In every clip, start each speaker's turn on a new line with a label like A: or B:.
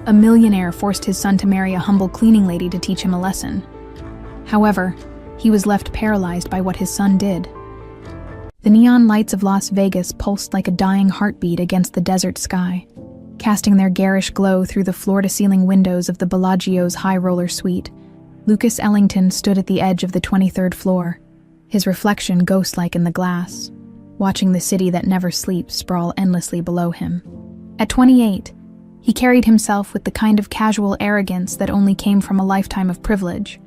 A: A millionaire forced his son to marry a humble cleaning lady to teach him a lesson. However, he was left paralyzed by what his son did. The neon lights of Las Vegas pulsed like a dying heartbeat against the desert sky, casting their garish glow through the floor-to-ceiling windows of the Bellagio's high-roller suite. Lucas Ellington stood at the edge of the 23rd floor, his reflection ghost-like in the glass, watching the city that never sleeps sprawl endlessly below him. At 28, he carried himself with the kind of casual arrogance that only came from a lifetime of privilege.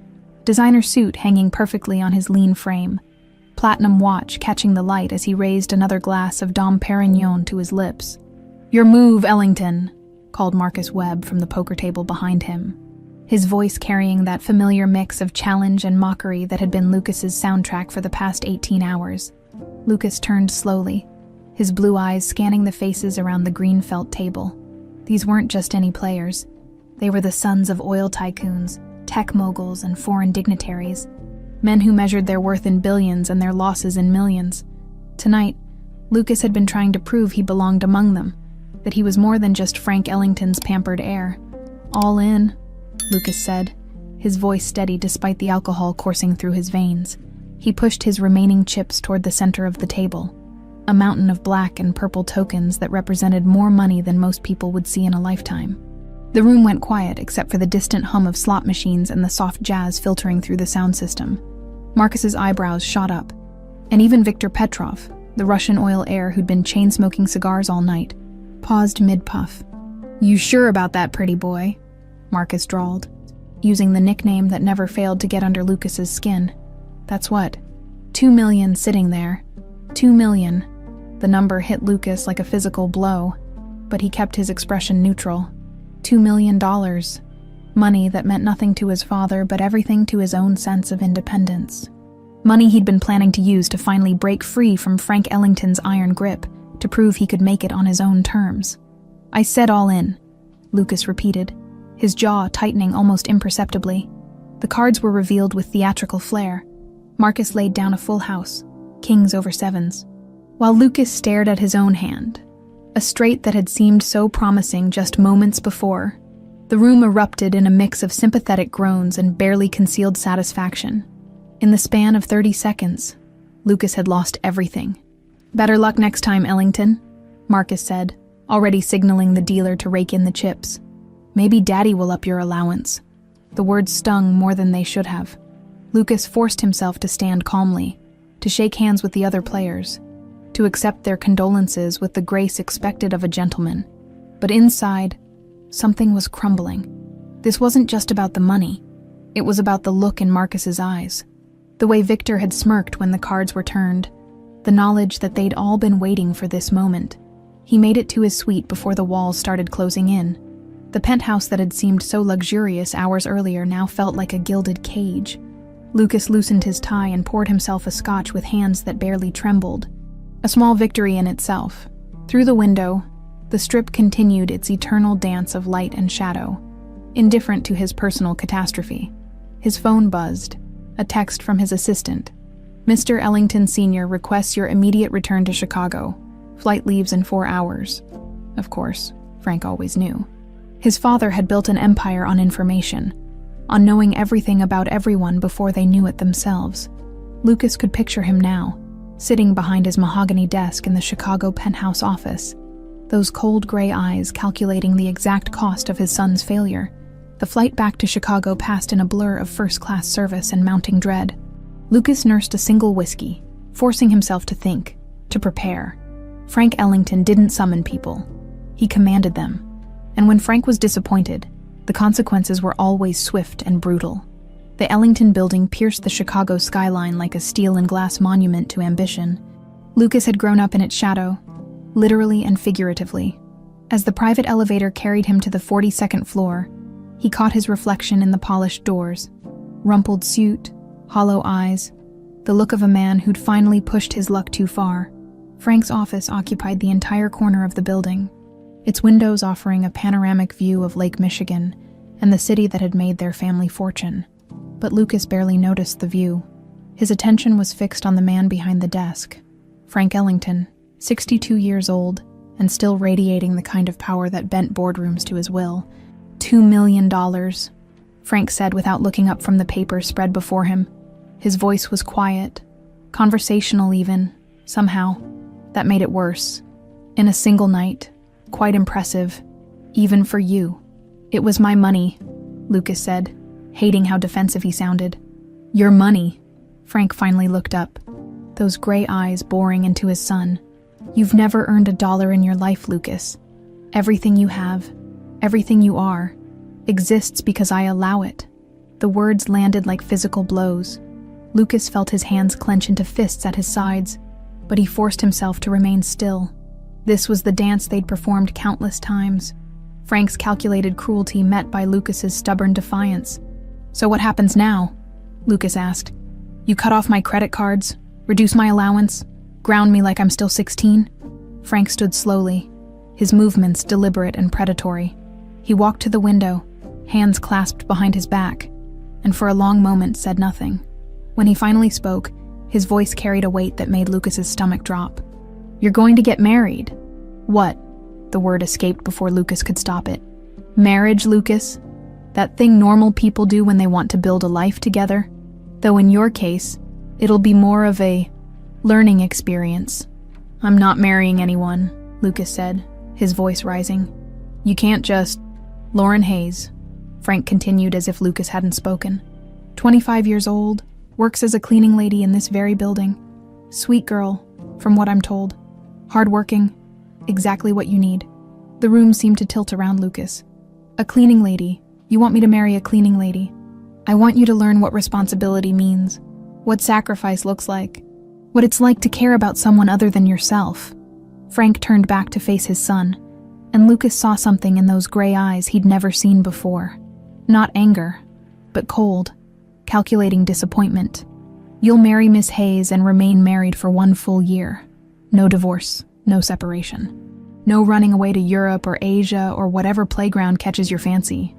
A: Designer suit hanging perfectly on his lean frame, platinum watch catching the light as he raised another glass of Dom Perignon to his lips. "Your move, Ellington," called Marcus Webb from the poker table behind him, his voice carrying that familiar mix of challenge and mockery that had been Lucas's soundtrack for the past 18 hours. Lucas turned slowly, his blue eyes scanning the faces around the green felt table. These weren't just any players. They were the sons of oil tycoons, tech moguls, and foreign dignitaries, men who measured their worth in billions and their losses in millions. Tonight, Lucas had been trying to prove he belonged among them, that he was more than just Frank Ellington's pampered heir. "All in," Lucas said, his voice steady despite the alcohol coursing through his veins. He pushed his remaining chips toward the center of the table, a mountain of black and purple tokens that represented more money than most people would see in a lifetime. The room went quiet except for the distant hum of slot machines and the soft jazz filtering through the sound system. Marcus's eyebrows shot up, and even Viktor Petrov, the Russian oil heir who'd been chain-smoking cigars all night, paused mid-puff. "You sure about that, pretty boy?" Marcus drawled, using the nickname that never failed to get under Lucas's skin. "That's what? 2 million sitting there. 2 million. The number hit Lucas like a physical blow, but he kept his expression neutral. $2 million. Money that meant nothing to his father but everything to his own sense of independence. Money he'd been planning to use to finally break free from Frank Ellington's iron grip, to prove he could make it on his own terms. "I said all in," Lucas repeated, his jaw tightening almost imperceptibly. The cards were revealed with theatrical flair. Marcus laid down a full house, kings over sevens, while Lucas stared at his own hand, a straight that had seemed so promising just moments before. The room erupted in a mix of sympathetic groans and barely concealed satisfaction. In the span of 30 seconds, Lucas had lost everything. "Better luck next time, Ellington," Marcus said, already signaling the dealer to rake in the chips. "Maybe Daddy will up your allowance." The words stung more than they should have. Lucas forced himself to stand calmly, to shake hands with the other players, to accept their condolences with the grace expected of a gentleman. But inside, something was crumbling. This wasn't just about the money. It was about the look in Marcus's eyes, the way Victor had smirked when the cards were turned, the knowledge that they'd all been waiting for this moment. He made it to his suite before the walls started closing in. The penthouse that had seemed so luxurious hours earlier now felt like a gilded cage. Lucas loosened his tie and poured himself a scotch with hands that barely trembled. A small victory in itself. Through the window, the strip continued its eternal dance of light and shadow, indifferent to his personal catastrophe. His phone buzzed, a text from his assistant. "Mr. Ellington Sr. requests your immediate return to Chicago. Flight leaves in 4 hours. Of course, Frank always knew. His father had built an empire on information, on knowing everything about everyone before they knew it themselves. Lucas could picture him now, sitting behind his mahogany desk in the Chicago penthouse office, those cold gray eyes calculating the exact cost of his son's failure. The flight back to Chicago passed in a blur of first-class service and mounting dread. Lucas nursed a single whiskey, forcing himself to think, to prepare. Frank Ellington didn't summon people. He commanded them. And when Frank was disappointed, the consequences were always swift and brutal. The Ellington building pierced the Chicago skyline like a steel and glass monument to ambition. Lucas had grown up in its shadow, literally and figuratively. As the private elevator carried him to the 42nd floor, he caught his reflection in the polished doors. Rumpled suit, hollow eyes, the look of a man who'd finally pushed his luck too far. Frank's office occupied the entire corner of the building, its windows offering a panoramic view of Lake Michigan and the city that had made their family fortune. But Lucas barely noticed the view. His attention was fixed on the man behind the desk, Frank Ellington, 62 years old, and still radiating the kind of power that bent boardrooms to his will. $2 million, Frank said without looking up from the paper spread before him. His voice was quiet, conversational even, somehow. That made it worse. In a single night. Quite impressive. Even for you. It was my money, Lucas said, hating how defensive he sounded. Your money. Frank finally looked up, those gray eyes boring into his son. You've never earned $1 in your life, Lucas. Everything you have, everything you are, exists because I allow it. The words landed like physical blows. Lucas felt his hands clench into fists at his sides, but he forced himself to remain still. This was the dance they'd performed countless times. Frank's calculated cruelty met by Lucas's stubborn defiance. So what happens now? Lucas asked. You cut off my credit cards, reduce my allowance, ground me like I'm still 16? Frank stood slowly, his movements deliberate and predatory. He walked to the window, hands clasped behind his back, and for a long moment said nothing. When he finally spoke, his voice carried a weight that made Lucas's stomach drop. You're going to get married. What? The word escaped before Lucas could stop it. Marriage, Lucas? That thing normal people do when they want to build a life together? Though in your case, it'll be more of a learning experience. I'm not marrying anyone, Lucas said, his voice rising. You can't just... Lauren Hayes, Frank continued as if Lucas hadn't spoken. 25 years old, works as a cleaning lady in this very building. Sweet girl, from what I'm told. Hardworking, exactly what you need. The room seemed to tilt around Lucas. A cleaning lady. You want me to marry a cleaning lady. I want you to learn what responsibility means, what sacrifice looks like, what it's like to care about someone other than yourself. Frank turned back to face his son, and Lucas saw something in those gray eyes he'd never seen before. Not anger, but cold, calculating disappointment. You'll marry Miss Hayes and remain married for 1 full year. No divorce, no separation. No running away to Europe or Asia or whatever playground catches your fancy.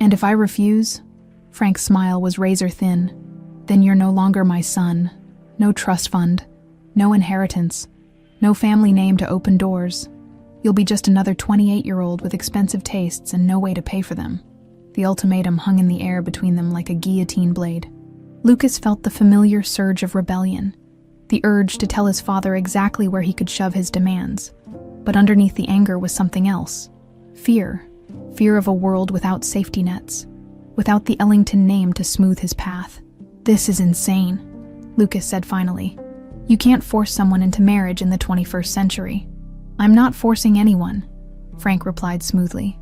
A: And if I refuse, Frank's smile was razor thin, then you're no longer my son. No trust fund, no inheritance, no family name to open doors. You'll be just another 28-year-old with expensive tastes and no way to pay for them. The ultimatum hung in the air between them like a guillotine blade. Lucas felt the familiar surge of rebellion, the urge to tell his father exactly where he could shove his demands. But underneath the anger was something else. Fear. Fear of a world without safety nets, without the Ellington name to smooth his path. This is insane, Lucas said finally. You can't force someone into marriage in the 21st century. I'm not forcing anyone, Frank replied smoothly.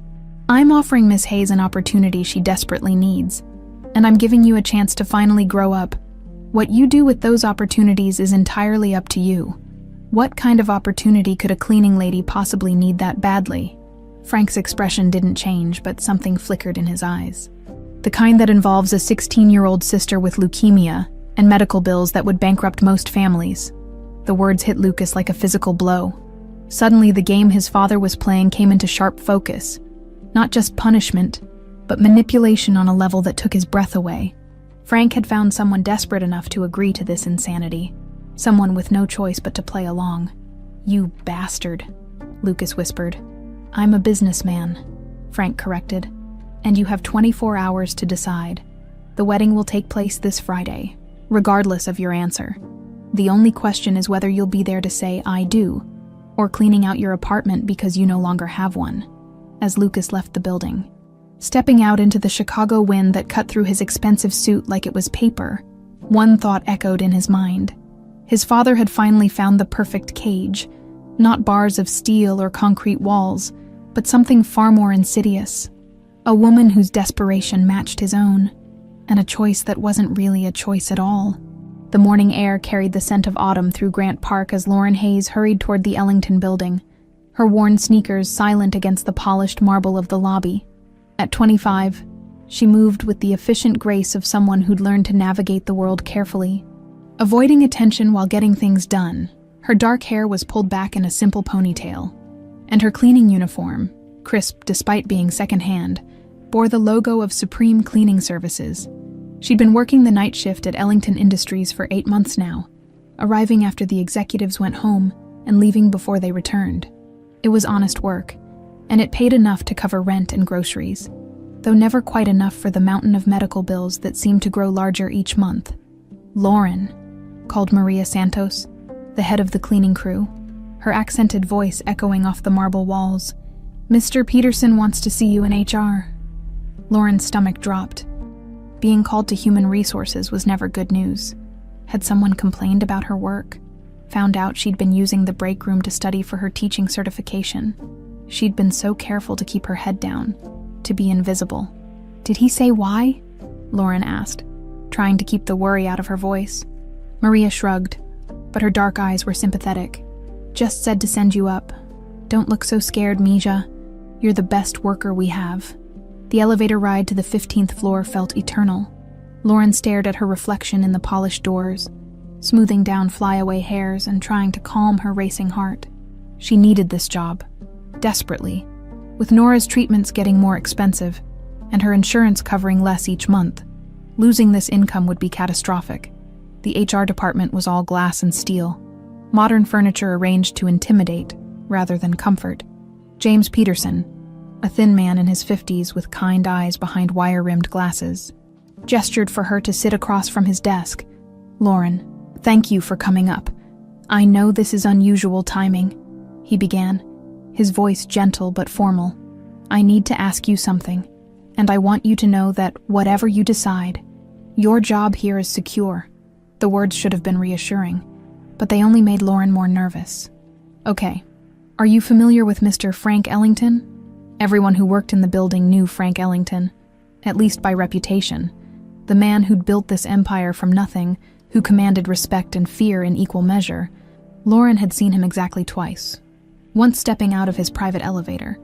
A: I'm offering Miss Hayes an opportunity she desperately needs, and I'm giving you a chance to finally grow up. What you do with those opportunities is entirely up to you. What kind of opportunity could a cleaning lady possibly need that badly? Frank's expression didn't change, but something flickered in his eyes. The kind that involves a 16-year-old sister with leukemia and medical bills that would bankrupt most families. The words hit Lucas like a physical blow. Suddenly, the game his father was playing came into sharp focus. Not just punishment, but manipulation on a level that took his breath away. Frank had found someone desperate enough to agree to this insanity. Someone with no choice but to play along. You bastard, Lucas whispered. I'm a businessman, Frank corrected. And you have 24 hours to decide. The wedding will take place this Friday, regardless of your answer. The only question is whether you'll be there to say, I do, or cleaning out your apartment because you no longer have one. As Lucas left the building, stepping out into the Chicago wind that cut through his expensive suit like it was paper, one thought echoed in his mind. His father had finally found the perfect cage, not bars of steel or concrete walls, but something far more insidious. A woman whose desperation matched his own, and a choice that wasn't really a choice at all. The morning air carried the scent of autumn through Grant Park as Lauren Hayes hurried toward the Ellington building, her worn sneakers silent against the polished marble of the lobby. At 25, she moved with the efficient grace of someone who'd learned to navigate the world carefully. Avoiding attention while getting things done, her dark hair was pulled back in a simple ponytail, and her cleaning uniform, crisp despite being secondhand, bore the logo of Supreme Cleaning Services. She'd been working the night shift at Ellington Industries for 8 months now, arriving after the executives went home and leaving before they returned. It was honest work, and it paid enough to cover rent and groceries. though never quite enough for the mountain of medical bills that seemed to grow larger each month. "Lauren," called Maria Santos, the head of the cleaning crew, her accented voice echoing off the marble walls. "Mr. Peterson wants to see you in HR." Lauren's stomach dropped. Being called to human resources was never good news. Had someone complained about her work? Found out she'd been using the break room to study for her teaching certification? She'd been so careful to keep her head down, to be invisible. "Did he say why?" Lauren asked, trying to keep the worry out of her voice. Maria shrugged, but her dark eyes were sympathetic. "Just said to send you up. Don't look so scared, Mija. You're the best worker we have." The elevator ride to the 15th floor felt eternal. Lauren stared at her reflection in the polished doors, smoothing down flyaway hairs and trying to calm her racing heart. She needed this job, desperately, with Nora's treatments getting more expensive and her insurance covering less each month. Losing this income would be catastrophic. The HR department was all glass and steel, modern furniture arranged to intimidate rather than comfort. James Peterson, a thin man in his 50s with kind eyes behind wire-rimmed glasses, gestured for her to sit across from his desk. "Lauren, thank you for coming up. I know this is unusual timing," he began, his voice gentle but formal. "I need to ask you something, and I want you to know that whatever you decide, your job here is secure." The words should have been reassuring, but they only made Lauren more nervous. "Okay, are you familiar with Mr. Frank Ellington?" Everyone who worked in the building knew Frank Ellington, at least by reputation. The man who'd built this empire from nothing, who commanded respect and fear in equal measure. Lauren had seen him exactly twice. Once stepping out of his private elevator,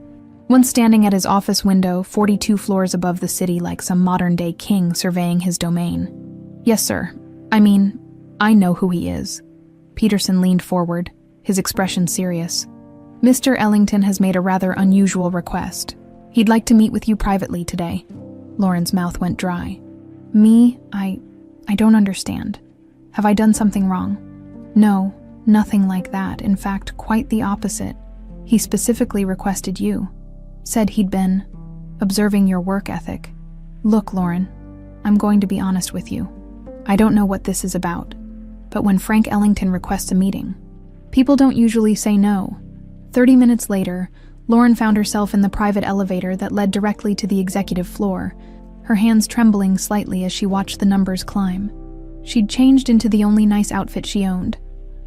A: once standing at his office window 42 floors above the city like some modern-day king surveying his domain. "Yes, sir. I know who he is." Peterson leaned forward, his expression serious. "Mr. Ellington has made a rather unusual request. He'd like to meet with you privately today." Lauren's mouth went dry. "Me? I don't understand. Have I done something wrong?" "No, nothing like that. In fact, quite the opposite. He specifically requested you. Said he'd been observing your work ethic. Look, Lauren, I'm going to be honest with you. I don't know what this is about, but when Frank Ellington requests a meeting, people don't usually say no." 30 minutes later, Lauren found herself in the private elevator that led directly to the executive floor, her hands trembling slightly as she watched the numbers climb. She'd changed into the only nice outfit she owned,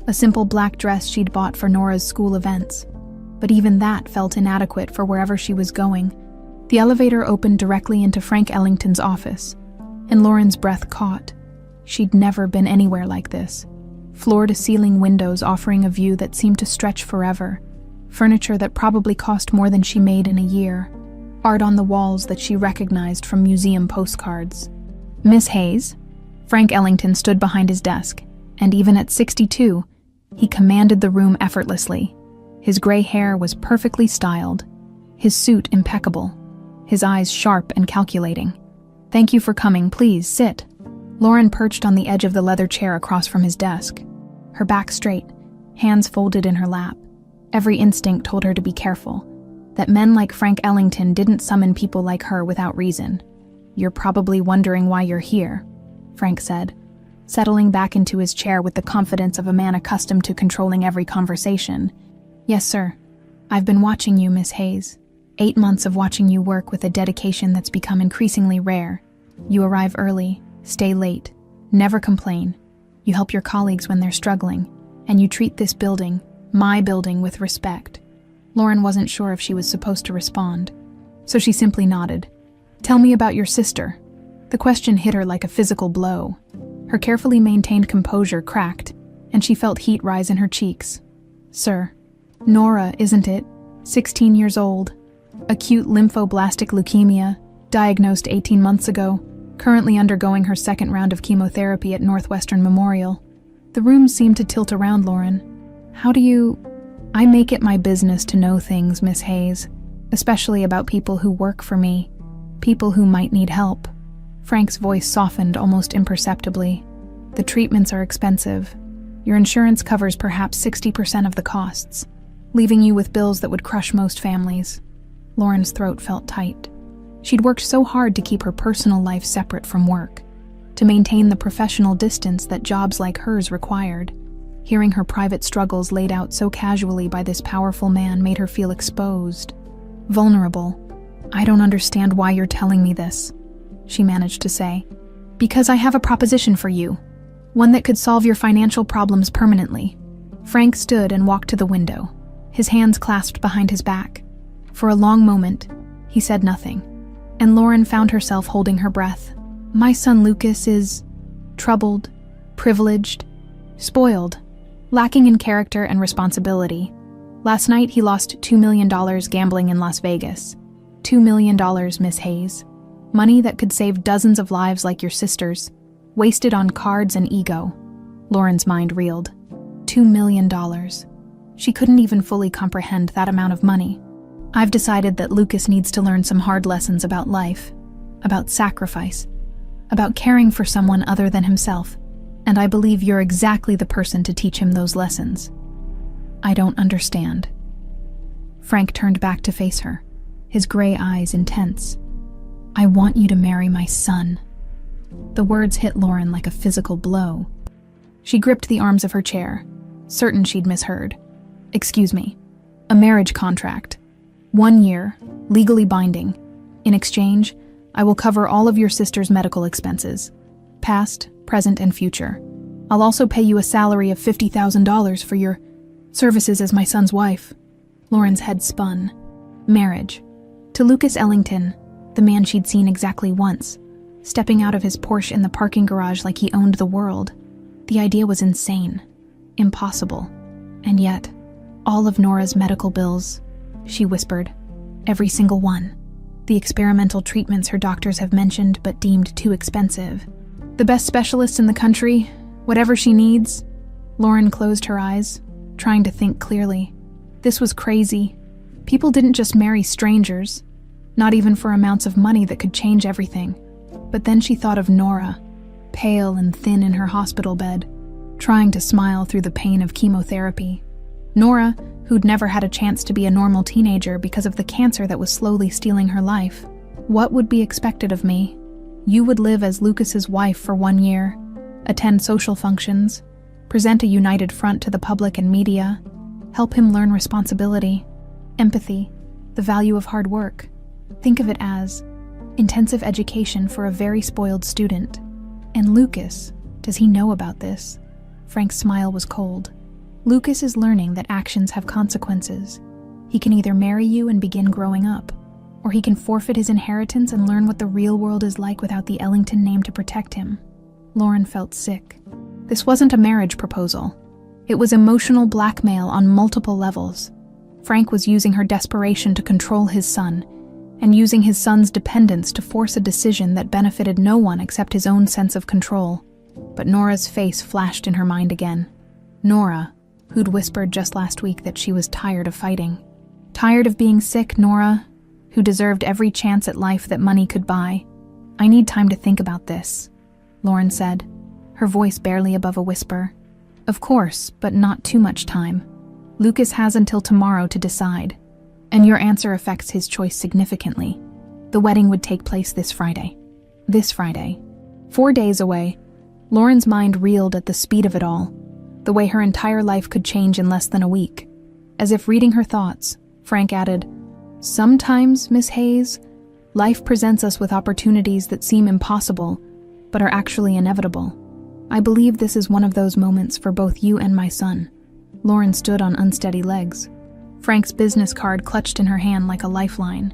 A: a simple black dress she'd bought for Nora's school events. But even that felt inadequate for wherever she was going. The elevator opened directly into Frank Ellington's office, and Lauren's breath caught. She'd never been anywhere like this. Floor-to-ceiling windows offering a view that seemed to stretch forever. Furniture that probably cost more than she made in a year. Art on the walls that she recognized from museum postcards. "Miss Hayes?" Frank Ellington stood behind his desk, and even at 62, he commanded the room effortlessly. His gray hair was perfectly styled, his suit impeccable, his eyes sharp and calculating. "Thank you for coming. Please, sit." Lauren perched on the edge of the leather chair across from his desk, her back straight, hands folded in her lap. Every instinct told her to be careful, that men like Frank Ellington didn't summon people like her without reason. "You're probably wondering why you're here," Frank said, settling back into his chair with the confidence of a man accustomed to controlling every conversation. "Yes, sir. I've been watching you, Miss Hayes. 8 months of watching you work with a dedication that's become increasingly rare. You arrive early, stay late, never complain. You help your colleagues when they're struggling, and you treat this building, my building, with respect." Lauren wasn't sure if she was supposed to respond, so she simply nodded. "Tell me about your sister." The question hit her like a physical blow. Her carefully maintained composure cracked, and she felt heat rise in her cheeks. "Sir, Nora, isn't it? 16 years old. Acute lymphoblastic leukemia, diagnosed 18 months ago, currently undergoing her second round of chemotherapy at Northwestern Memorial." The room seemed to tilt around Lauren. "How do you—" "I make it my business to know things, Miss Hayes, especially about people who work for me, people who might need help." Frank's voice softened almost imperceptibly. "The treatments are expensive. Your insurance covers perhaps 60% of the costs, leaving you with bills that would crush most families." Lauren's throat felt tight. She'd worked so hard to keep her personal life separate from work, to maintain the professional distance that jobs like hers required. Hearing her private struggles laid out so casually by this powerful man made her feel exposed, vulnerable. "I don't understand why you're telling me this," she managed to say. "Because I have a proposition for you, one that could solve your financial problems permanently." Frank stood and walked to the window, his hands clasped behind his back. For a long moment, he said nothing, and Lauren found herself holding her breath. "My son Lucas is troubled, privileged, spoiled, lacking in character and responsibility. Last night he lost $2 million gambling in Las Vegas. $2 million, Miss Hayes. Money that could save dozens of lives like your sister's, wasted on cards and ego." Lauren's mind reeled. $2 million. She couldn't even fully comprehend that amount of money. "I've decided that Lucas needs to learn some hard lessons about life, about sacrifice, about caring for someone other than himself, and I believe you're exactly the person to teach him those lessons." "I don't understand." Frank turned back to face her, his gray eyes intense. "I want you to marry my son." The words hit Lauren like a physical blow. She gripped the arms of her chair, certain she'd misheard. "Excuse me. A marriage contract. 1 year, legally binding. In exchange, I will cover all of your sister's medical expenses, past, present, and future. I'll also pay you a salary of $50,000 for your services as my son's wife." Lauren's head spun. Marriage. To Lucas Ellington, the man she'd seen exactly once, stepping out of his Porsche in the parking garage like he owned the world. The idea was insane, impossible. And yet, all of Nora's medical bills, she whispered, every single one. The experimental treatments her doctors have mentioned but deemed too expensive. The best specialists in the country, whatever she needs. Lauren closed her eyes, trying to think clearly. This was crazy. People didn't just marry strangers, not even for amounts of money that could change everything. But then she thought of Nora, pale and thin in her hospital bed, trying to smile through the pain of chemotherapy. Nora, who'd never had a chance to be a normal teenager because of the cancer that was slowly stealing her life. What would be expected of me? You would live as Lucas's wife for 1 year, attend social functions, present a united front to the public and media, help him learn responsibility, empathy, the value of hard work. Think of it as intensive education for a very spoiled student. And Lucas, does he know about this? Frank's smile was cold. Lucas is learning that actions have consequences. He can either marry you and begin growing up, or he can forfeit his inheritance and learn what the real world is like without the Ellington name to protect him. Lauren felt sick. This wasn't a marriage proposal. It was emotional blackmail on multiple levels. Frank was using her desperation to control his son, and using his son's dependence to force a decision that benefited no one except his own sense of control. But Nora's face flashed in her mind again. Nora, who'd whispered just last week that she was tired of fighting. Tired of being sick, Nora, who deserved every chance at life that money could buy. "I need time to think about this," Lauren said, her voice barely above a whisper. "Of course, but not too much time. Lucas has until tomorrow to decide, and your answer affects his choice significantly. The wedding would take place this Friday. This Friday. 4 days away." Lauren's mind reeled at the speed of it all, the way her entire life could change in less than a week. As if reading her thoughts, Frank added, "Sometimes, Miss Hayes, life presents us with opportunities that seem impossible, but are actually inevitable. I believe this is one of those moments for both you and my son." Lauren stood on unsteady legs, Frank's business card clutched in her hand like a lifeline,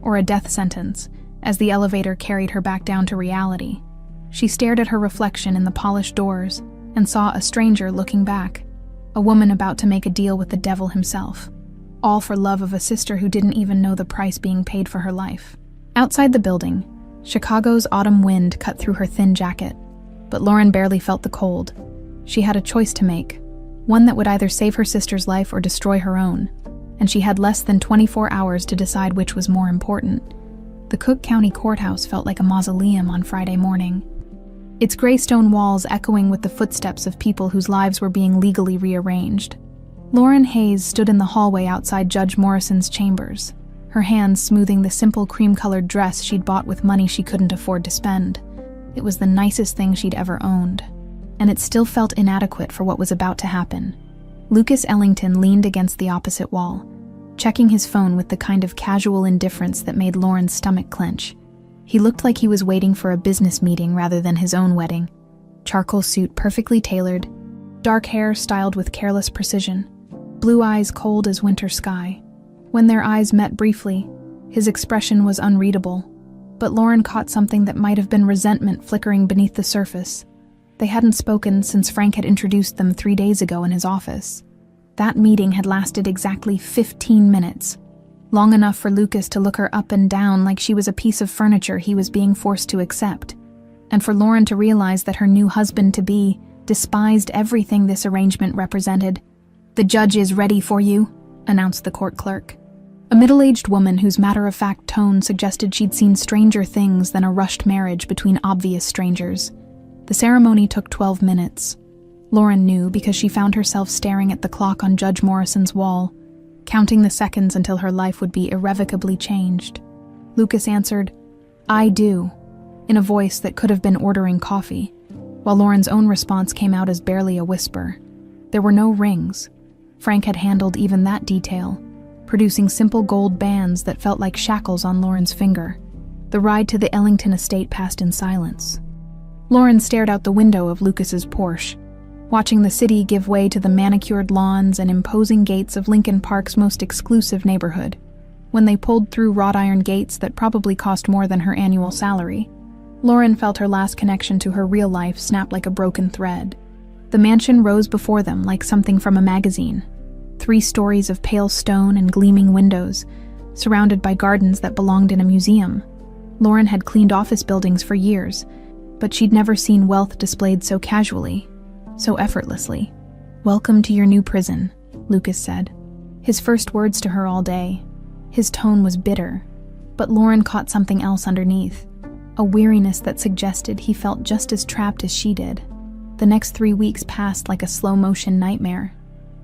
A: or a death sentence, as the elevator carried her back down to reality. She stared at her reflection in the polished doors and saw a stranger looking back, a woman about to make a deal with the devil himself, all for love of a sister who didn't even know the price being paid for her life. Outside the building, Chicago's autumn wind cut through her thin jacket, but Lauren barely felt the cold. She had a choice to make, one that would either save her sister's life or destroy her own, and she had less than 24 hours to decide which was more important. The Cook County Courthouse felt like a mausoleum on Friday morning, its gray stone walls echoing with the footsteps of people whose lives were being legally rearranged. Lauren Hayes stood in the hallway outside Judge Morrison's chambers, her hands smoothing the simple cream-colored dress she'd bought with money she couldn't afford to spend. It was the nicest thing she'd ever owned, and it still felt inadequate for what was about to happen. Lucas Ellington leaned against the opposite wall, checking his phone with the kind of casual indifference that made Lauren's stomach clench. He looked like he was waiting for a business meeting rather than his own wedding. Charcoal suit perfectly tailored, dark hair styled with careless precision, blue eyes cold as winter sky. When their eyes met briefly, his expression was unreadable, but Lauren caught something that might have been resentment flickering beneath the surface. They hadn't spoken since Frank had introduced them 3 days ago in his office. That meeting had lasted exactly 15 minutes, long enough for Lucas to look her up and down like she was a piece of furniture he was being forced to accept, and for Lauren to realize that her new husband-to-be despised everything this arrangement represented. "The judge is ready for you," announced the court clerk. A middle-aged woman whose matter-of-fact tone suggested she'd seen stranger things than a rushed marriage between obvious strangers. The ceremony took 12 minutes. Lauren knew because she found herself staring at the clock on Judge Morrison's wall, counting the seconds until her life would be irrevocably changed. Lucas answered, "I do," in a voice that could have been ordering coffee, while Lauren's own response came out as barely a whisper. There were no rings. Frank had handled even that detail, producing simple gold bands that felt like shackles on Lauren's finger. The ride to the Ellington estate passed in silence. Lauren stared out the window of Lucas's Porsche, watching the city give way to the manicured lawns and imposing gates of Lincoln Park's most exclusive neighborhood. When they pulled through wrought iron gates that probably cost more than her annual salary, Lauren felt her last connection to her real life snap like a broken thread. The mansion rose before them like something from a magazine. 3 stories of pale stone and gleaming windows, surrounded by gardens that belonged in a museum. Lauren had cleaned office buildings for years, but she'd never seen wealth displayed so casually, so effortlessly. "Welcome to your new prison," Lucas said. His first words to her all day. His tone was bitter, but Lauren caught something else underneath, a weariness that suggested he felt just as trapped as she did. The next 3 weeks passed like a slow-motion nightmare.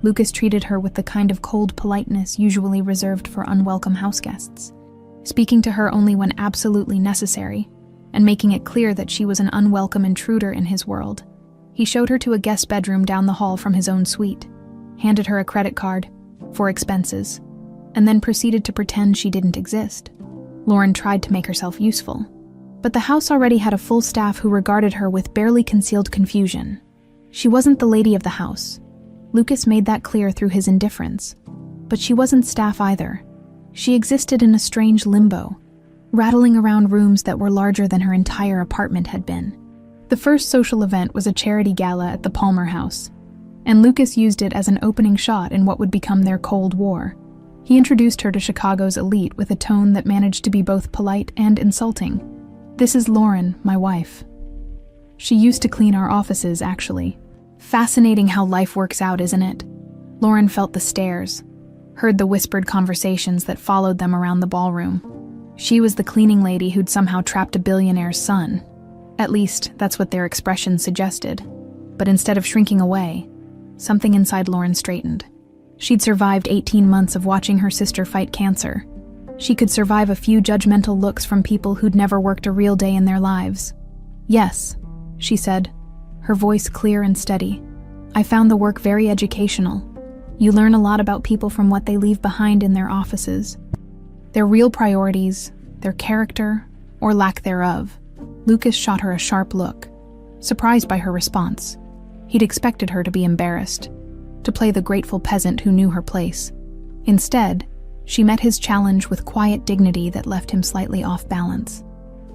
A: Lucas treated her with the kind of cold politeness usually reserved for unwelcome houseguests, speaking to her only when absolutely necessary, and making it clear that she was an unwelcome intruder in his world. He showed her to a guest bedroom down the hall from his own suite, handed her a credit card for expenses, and then proceeded to pretend she didn't exist. Lauren tried to make herself useful, but the house already had a full staff who regarded her with barely concealed confusion. She wasn't the lady of the house. Lucas made that clear through his indifference, but she wasn't staff either. She existed in a strange limbo, rattling around rooms that were larger than her entire apartment had been. The first social event was a charity gala at the Palmer House, and Lucas used it as an opening shot in what would become their Cold War. He introduced her to Chicago's elite with a tone that managed to be both polite and insulting. "This is Lauren, my wife. She used to clean our offices, actually. Fascinating how life works out, isn't it?" Lauren felt the stares, heard the whispered conversations that followed them around the ballroom. She was the cleaning lady who'd somehow trapped a billionaire's son. At least, that's what their expressions suggested. But instead of shrinking away, something inside Lauren straightened. She'd survived 18 months of watching her sister fight cancer. She could survive a few judgmental looks from people who'd never worked a real day in their lives. "Yes," she said, her voice clear and steady. "I found the work very educational. You learn a lot about people from what they leave behind in their offices. Their real priorities, their character, or lack thereof." Lucas shot her a sharp look, surprised by her response. He'd expected her to be embarrassed, to play the grateful peasant who knew her place. Instead, she met his challenge with quiet dignity that left him slightly off balance.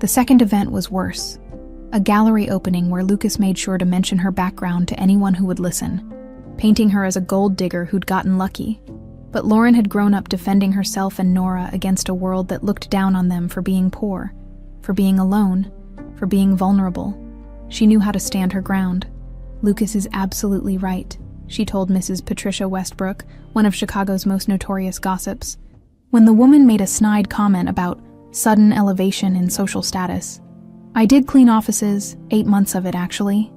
A: The second event was worse. A gallery opening where Lucas made sure to mention her background to anyone who would listen, painting her as a gold digger who'd gotten lucky. But Lauren had grown up defending herself and Nora against a world that looked down on them for being poor, for being alone, for being vulnerable. She knew how to stand her ground. "Lucas is absolutely right," she told Mrs. Patricia Westbrook, one of Chicago's most notorious gossips. When the woman made a snide comment about sudden elevation in social status. "I did clean offices, 8 months of it actually.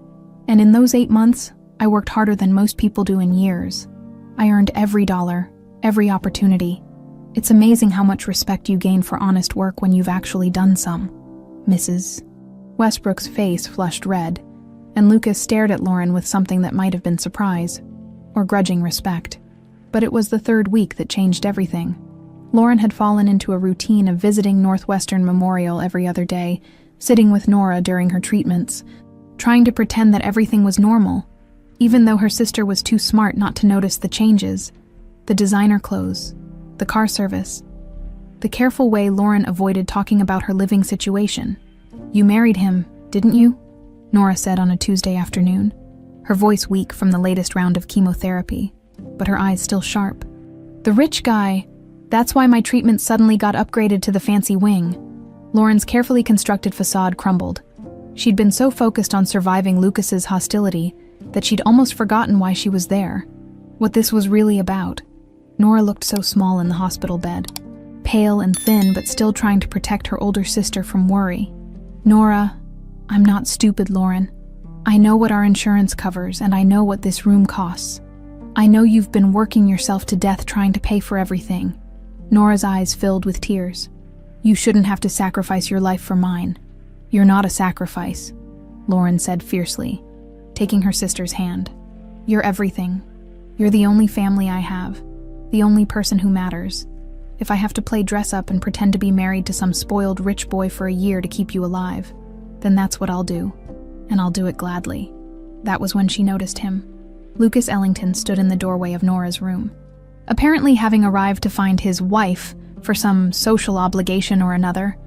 A: And in those 8 months, I worked harder than most people do in years. I earned every dollar, every opportunity. It's amazing how much respect you gain for honest work when you've actually done some. Mrs. Westbrook's face flushed red, and Lucas stared at Lauren with something that might have been surprise or grudging respect. But it was the third week that changed everything. Lauren had fallen into a routine of visiting Northwestern Memorial every other day, sitting with Nora during her treatments, trying to pretend that everything was normal, even though her sister was too smart not to notice the changes, the designer clothes, the car service, the careful way Lauren avoided talking about her living situation. "You married him, didn't you?" Nora said on a Tuesday afternoon, her voice weak from the latest round of chemotherapy, but her eyes still sharp. "The rich guy. That's why my treatment suddenly got upgraded to the fancy wing." Lauren's carefully constructed facade crumbled. She'd been so focused on surviving Lucas's hostility that she'd almost forgotten why she was there, what this was really about. Nora looked so small in the hospital bed, pale and thin but still trying to protect her older sister from worry. "Nora, I'm not stupid, Lauren. I know what our insurance covers, and I know what this room costs. I know you've been working yourself to death trying to pay for everything." Nora's eyes filled with tears. "You shouldn't have to sacrifice your life for mine." "You're not a sacrifice," Lauren said fiercely, taking her sister's hand. "You're everything. You're the only family I have, the only person who matters. If I have to play dress up and pretend to be married to some spoiled rich boy for a year to keep you alive, then that's what I'll do, and I'll do it gladly." That was when she noticed him. Lucas Ellington stood in the doorway of Nora's room, apparently having arrived to find his wife for some social obligation or another,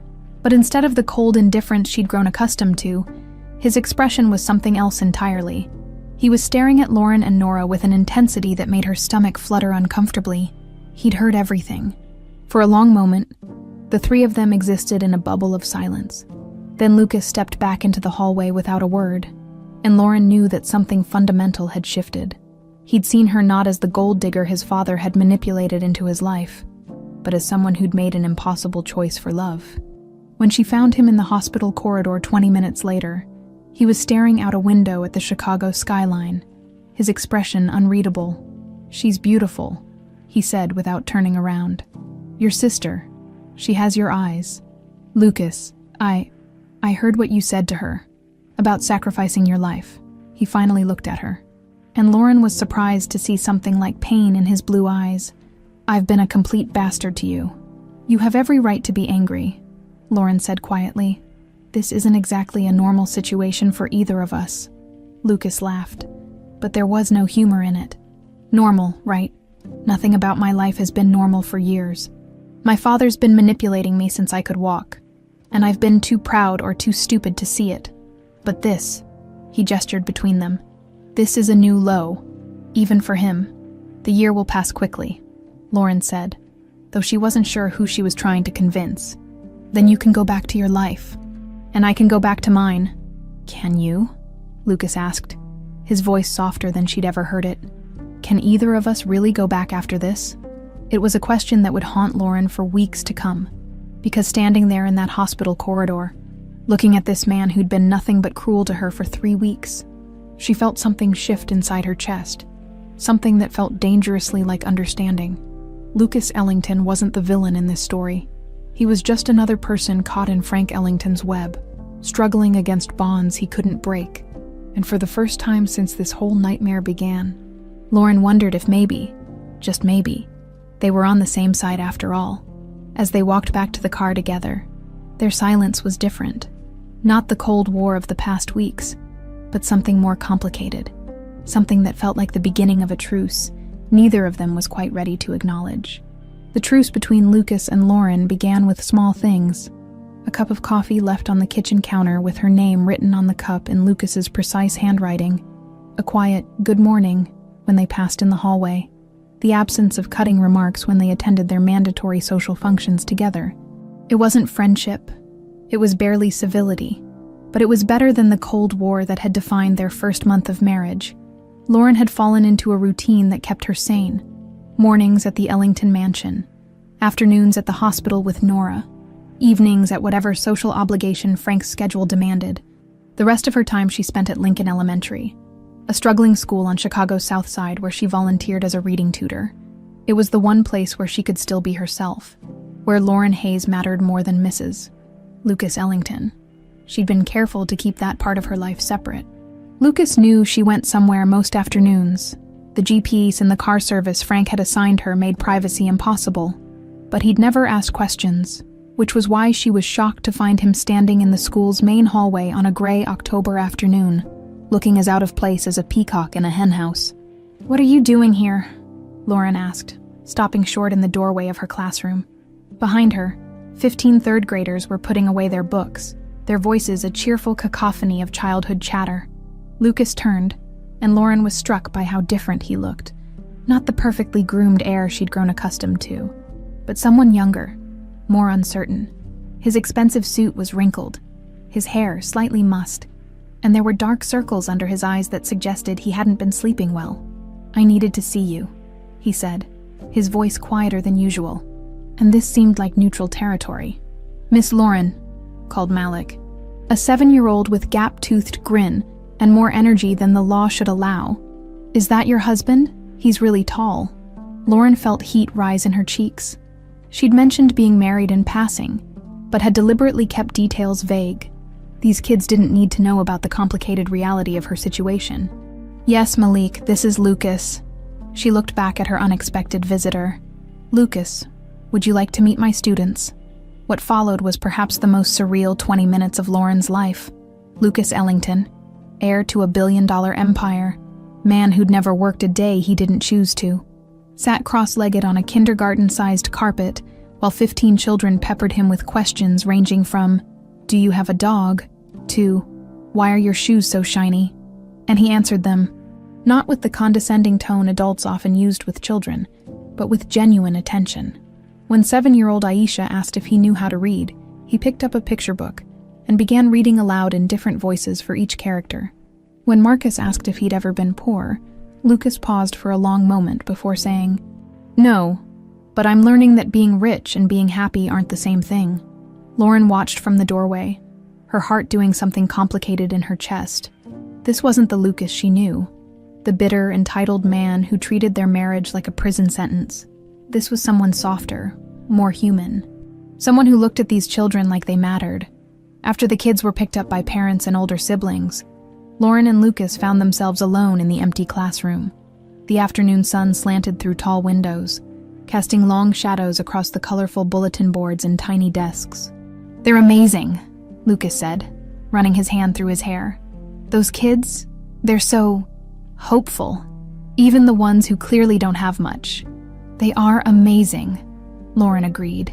A: but instead of the cold indifference she'd grown accustomed to, his expression was something else entirely. He was staring at Lauren and Nora with an intensity that made her stomach flutter uncomfortably. He'd heard everything. For a long moment, the three of them existed in a bubble of silence. Then Lucas stepped back into the hallway without a word, and Lauren knew that something fundamental had shifted. He'd seen her not as the gold digger his father had manipulated into his life, but as someone who'd made an impossible choice for love. When she found him in the hospital corridor 20 minutes later, he was staring out a window at the Chicago skyline, his expression unreadable. "She's beautiful," he said without turning around. "Your sister. She has your eyes." "Lucas, I heard what you said to her, about sacrificing your life." He finally looked at her, and Lauren was surprised to see something like pain in his blue eyes. "I've been a complete bastard to you." "You have every right to be angry," Lauren said quietly. "This isn't exactly a normal situation for either of us." Lucas laughed, but there was no humor in it. "Normal, right? Nothing about my life has been normal for years. My father's been manipulating me since I could walk, and I've been too proud or too stupid to see it. But this," he gestured between them, "this is a new low, even for him. The year will pass quickly," Lauren said, though she wasn't sure who she was trying to convince. "Then you can go back to your life, and I can go back to mine." "Can you?" Lucas asked, his voice softer than she'd ever heard it. "Can either of us really go back after this?" It was a question that would haunt Lauren for weeks to come, because standing there in that hospital corridor, looking at this man who'd been nothing but cruel to her for 3 weeks, she felt something shift inside her chest, something that felt dangerously like understanding. Lucas Ellington wasn't the villain in this story. He was just another person caught in Frank Ellington's web, struggling against bonds he couldn't break. And for the first time since this whole nightmare began, Lauren wondered if maybe, just maybe, they were on the same side after all. As they walked back to the car together, their silence was different. Not the Cold War of the past weeks, but something more complicated. Something that felt like the beginning of a truce neither of them was quite ready to acknowledge. The truce between Lucas and Lauren began with small things. A cup of coffee left on the kitchen counter with her name written on the cup in Lucas's precise handwriting. A quiet "good morning" when they passed in the hallway. The absence of cutting remarks when they attended their mandatory social functions together. It wasn't friendship. It was barely civility. But it was better than the Cold War that had defined their first month of marriage. Lauren had fallen into a routine that kept her sane. Mornings at the Ellington mansion, afternoons at the hospital with Nora, evenings at whatever social obligation Frank's schedule demanded. The rest of her time she spent at Lincoln Elementary, a struggling school on Chicago's South Side where she volunteered as a reading tutor. It was the one place where she could still be herself, where Lauren Hayes mattered more than Mrs. Lucas Ellington. She'd been careful to keep that part of her life separate. Lucas knew she went somewhere most afternoons. The GPS and the car service Frank had assigned her made privacy impossible, but he'd never asked questions, which was why she was shocked to find him standing in the school's main hallway on a gray October afternoon, looking as out of place as a peacock in a henhouse. "What are you doing here?" Lauren asked, stopping short in the doorway of her classroom. Behind her, 15 third graders were putting away their books, their voices a cheerful cacophony of childhood chatter. Lucas turned, and Lauren was struck by how different he looked. Not the perfectly groomed heir she'd grown accustomed to, but someone younger, more uncertain. His expensive suit was wrinkled, his hair slightly mussed, and there were dark circles under his eyes that suggested he hadn't been sleeping well. "I needed to see you," he said, his voice quieter than usual, and this seemed like neutral territory. "Miss Lauren," called Malik, a 7-year-old with gap-toothed grin and more energy than the law should allow. "Is that your husband? He's really tall." Lauren felt heat rise in her cheeks. She'd mentioned being married in passing, but had deliberately kept details vague. These kids didn't need to know about the complicated reality of her situation. "Yes, Malik, this is Lucas." She looked back at her unexpected visitor. "Lucas, would you like to meet my students?" What followed was perhaps the most surreal 20 minutes of Lauren's life. Lucas Ellington, heir to a billion-dollar empire, man who'd never worked a day he didn't choose to, sat cross-legged on a kindergarten-sized carpet while 15 children peppered him with questions ranging from, "Do you have a dog?" to, "Why are your shoes so shiny?" And he answered them, not with the condescending tone adults often used with children, but with genuine attention. When 7-year-old Aisha asked if he knew how to read, he picked up a picture book and began reading aloud in different voices for each character. When Marcus asked if he'd ever been poor, Lucas paused for a long moment before saying, "No, but I'm learning that being rich and being happy aren't the same thing." Lauren watched from the doorway, her heart doing something complicated in her chest. This wasn't the Lucas she knew, the bitter, entitled man who treated their marriage like a prison sentence. This was someone softer, more human. Someone who looked at these children like they mattered. After the kids were picked up by parents and older siblings, Lauren and Lucas found themselves alone in the empty classroom. The afternoon sun slanted through tall windows, casting long shadows across the colorful bulletin boards and tiny desks. "They're amazing," Lucas said, running his hand through his hair. "Those kids, they're so hopeful, even the ones who clearly don't have much." "They are amazing," Lauren agreed,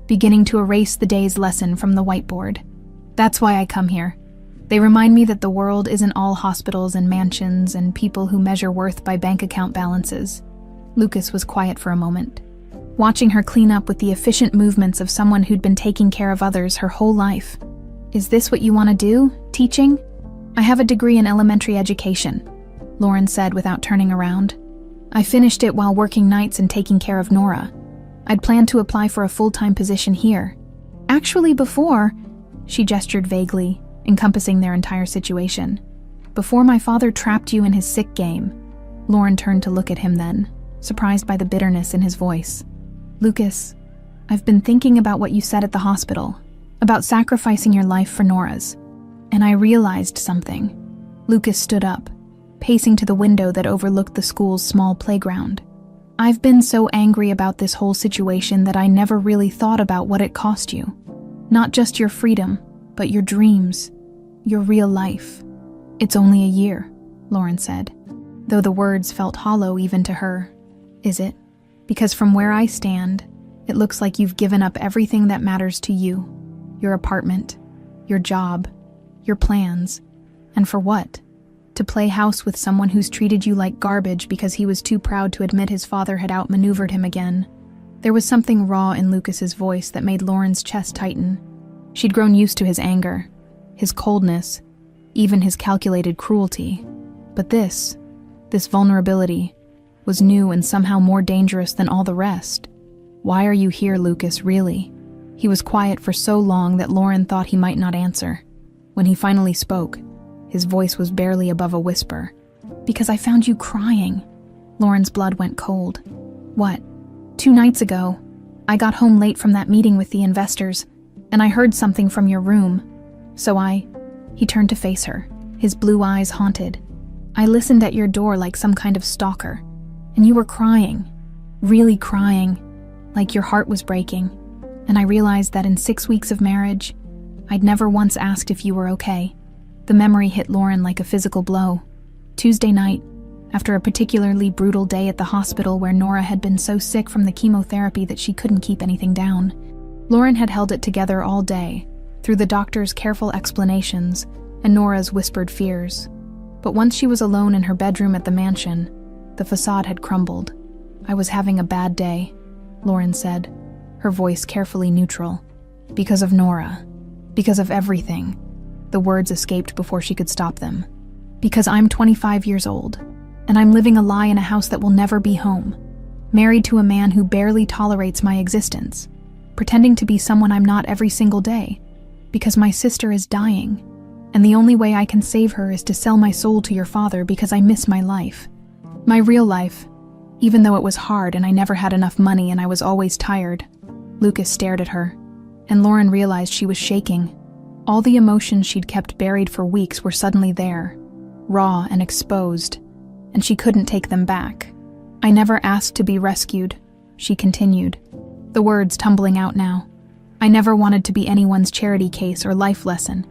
A: beginning to erase the day's lesson from the whiteboard. "That's why I come here. They remind me that the world isn't all hospitals and mansions and people who measure worth by bank account balances." Lucas was quiet for a moment, watching her clean up with the efficient movements of someone who'd been taking care of others her whole life. "Is this what you want to do, teaching?" "I have a degree in elementary education," Lauren said without turning around. "I finished it while working nights and taking care of Nora. I'd planned to apply for a full-time position here. Actually, before," she gestured vaguely, encompassing their entire situation. "Before my father trapped you in his sick game." Lauren turned to look at him then, surprised by the bitterness in his voice. "Lucas, I've been thinking about what you said at the hospital, about sacrificing your life for Nora's, and I realized something." Lucas stood up, pacing to the window that overlooked the school's small playground. "I've been so angry about this whole situation that I never really thought about what it cost you. Not just your freedom, but your dreams, your real life." "It's only a year," Lauren said, though the words felt hollow even to her. "Is it? Because from where I stand, it looks like you've given up everything that matters to you. Your apartment, your job, your plans. And for what? To play house with someone who's treated you like garbage because he was too proud to admit his father had outmaneuvered him again." There was something raw in Lucas's voice that made Lauren's chest tighten. She'd grown used to his anger, his coldness, even his calculated cruelty. But this vulnerability, was new and somehow more dangerous than all the rest. "Why are you here, Lucas, really?" He was quiet for so long that Lauren thought he might not answer. When he finally spoke, his voice was barely above a whisper. "Because I found you crying." Lauren's blood went cold. "What? 2 nights ago, I got home late from that meeting with the investors, and I heard something from your room. He turned to face her, his blue eyes haunted. I listened at your door like some kind of stalker, and you were crying, really crying, like your heart was breaking. And I realized that in 6 weeks of marriage, I'd never once asked if you were okay. The memory hit Lauren like a physical blow. Tuesday night, after a particularly brutal day at the hospital where Nora had been so sick from the chemotherapy that she couldn't keep anything down, Lauren had held it together all day, through the doctor's careful explanations and Nora's whispered fears. But once she was alone in her bedroom at the mansion, the facade had crumbled. I was having a bad day, Lauren said, her voice carefully neutral. Because of Nora. Because of everything. The words escaped before she could stop them. Because I'm 25 years old, and I'm living a lie in a house that will never be home. Married to a man who barely tolerates my existence. Pretending to be someone I'm not every single day. Because my sister is dying, and the only way I can save her is to sell my soul to your father because I miss my life. My real life, even though it was hard and I never had enough money and I was always tired. Lucas stared at her, and Lauren realized she was shaking. All the emotions she'd kept buried for weeks were suddenly there, raw and exposed, and she couldn't take them back. I never asked to be rescued, she continued, the words tumbling out now. I never wanted to be anyone's charity case or life lesson.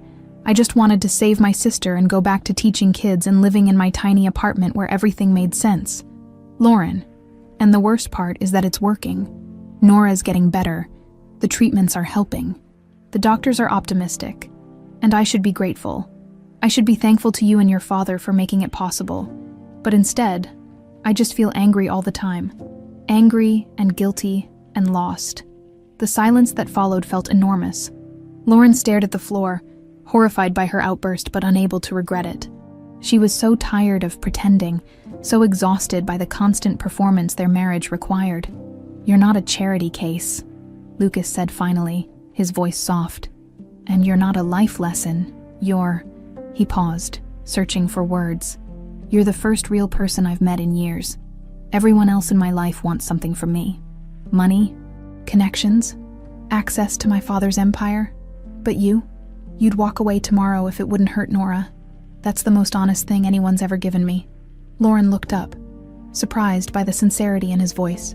A: I just wanted to save my sister and go back to teaching kids and living in my tiny apartment where everything made sense. Lauren, and the worst part is that it's working. Nora's getting better. The treatments are helping. The doctors are optimistic. And I should be grateful. I should be thankful to you and your father for making it possible. But instead, I just feel angry all the time. Angry and guilty and lost. The silence that followed felt enormous. Lauren stared at the floor, horrified by her outburst but unable to regret it. She was so tired of pretending, so exhausted by the constant performance their marriage required. You're not a charity case, Lucas said finally, his voice soft. And you're not a life lesson. He paused, searching for words. You're the first real person I've met in years. Everyone else in my life wants something from me. Money, connections, access to my father's empire. But you'd walk away tomorrow if it wouldn't hurt Nora. That's the most honest thing anyone's ever given me. Lauren looked up, surprised by the sincerity in his voice.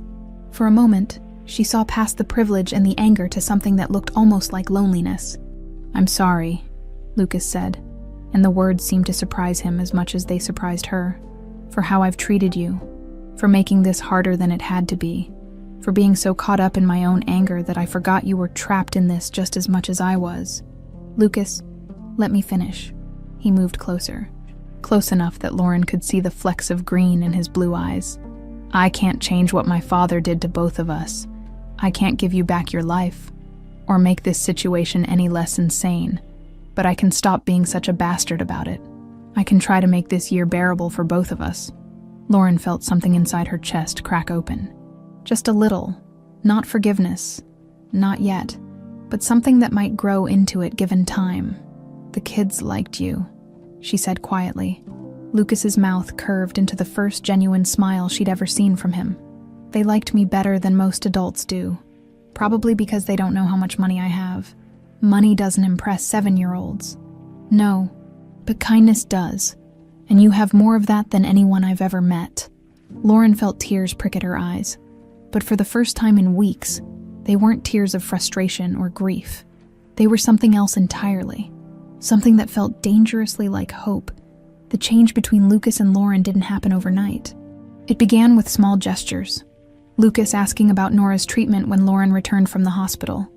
A: For a moment, she saw past the privilege and the anger to something that looked almost like loneliness. I'm sorry, Lucas said, and the words seemed to surprise him as much as they surprised her. For how I've treated you, for making this harder than it had to be, for being so caught up in my own anger that I forgot you were trapped in this just as much as I was. Lucas, let me finish. He moved closer, close enough that Lauren could see the flecks of green in his blue eyes. I can't change what my father did to both of us. I can't give you back your life, or make this situation any less insane, but I can stop being such a bastard about it. I can try to make this year bearable for both of us. Lauren felt something inside her chest crack open. Just a little, not forgiveness, not yet, but something that might grow into it given time. The kids liked you, she said quietly. Lucas's mouth curved into the first genuine smile she'd ever seen from him. They liked me better than most adults do, probably because they don't know how much money I have. Money doesn't impress 7-year-olds. No, but kindness does, and you have more of that than anyone I've ever met. Lauren felt tears prick at her eyes, but for the first time in weeks, they weren't tears of frustration or grief. They were something else entirely, something that felt dangerously like hope. The change between Lucas and Lauren didn't happen overnight. It began with small gestures. Lucas asking about Nora's treatment when Lauren returned from the hospital.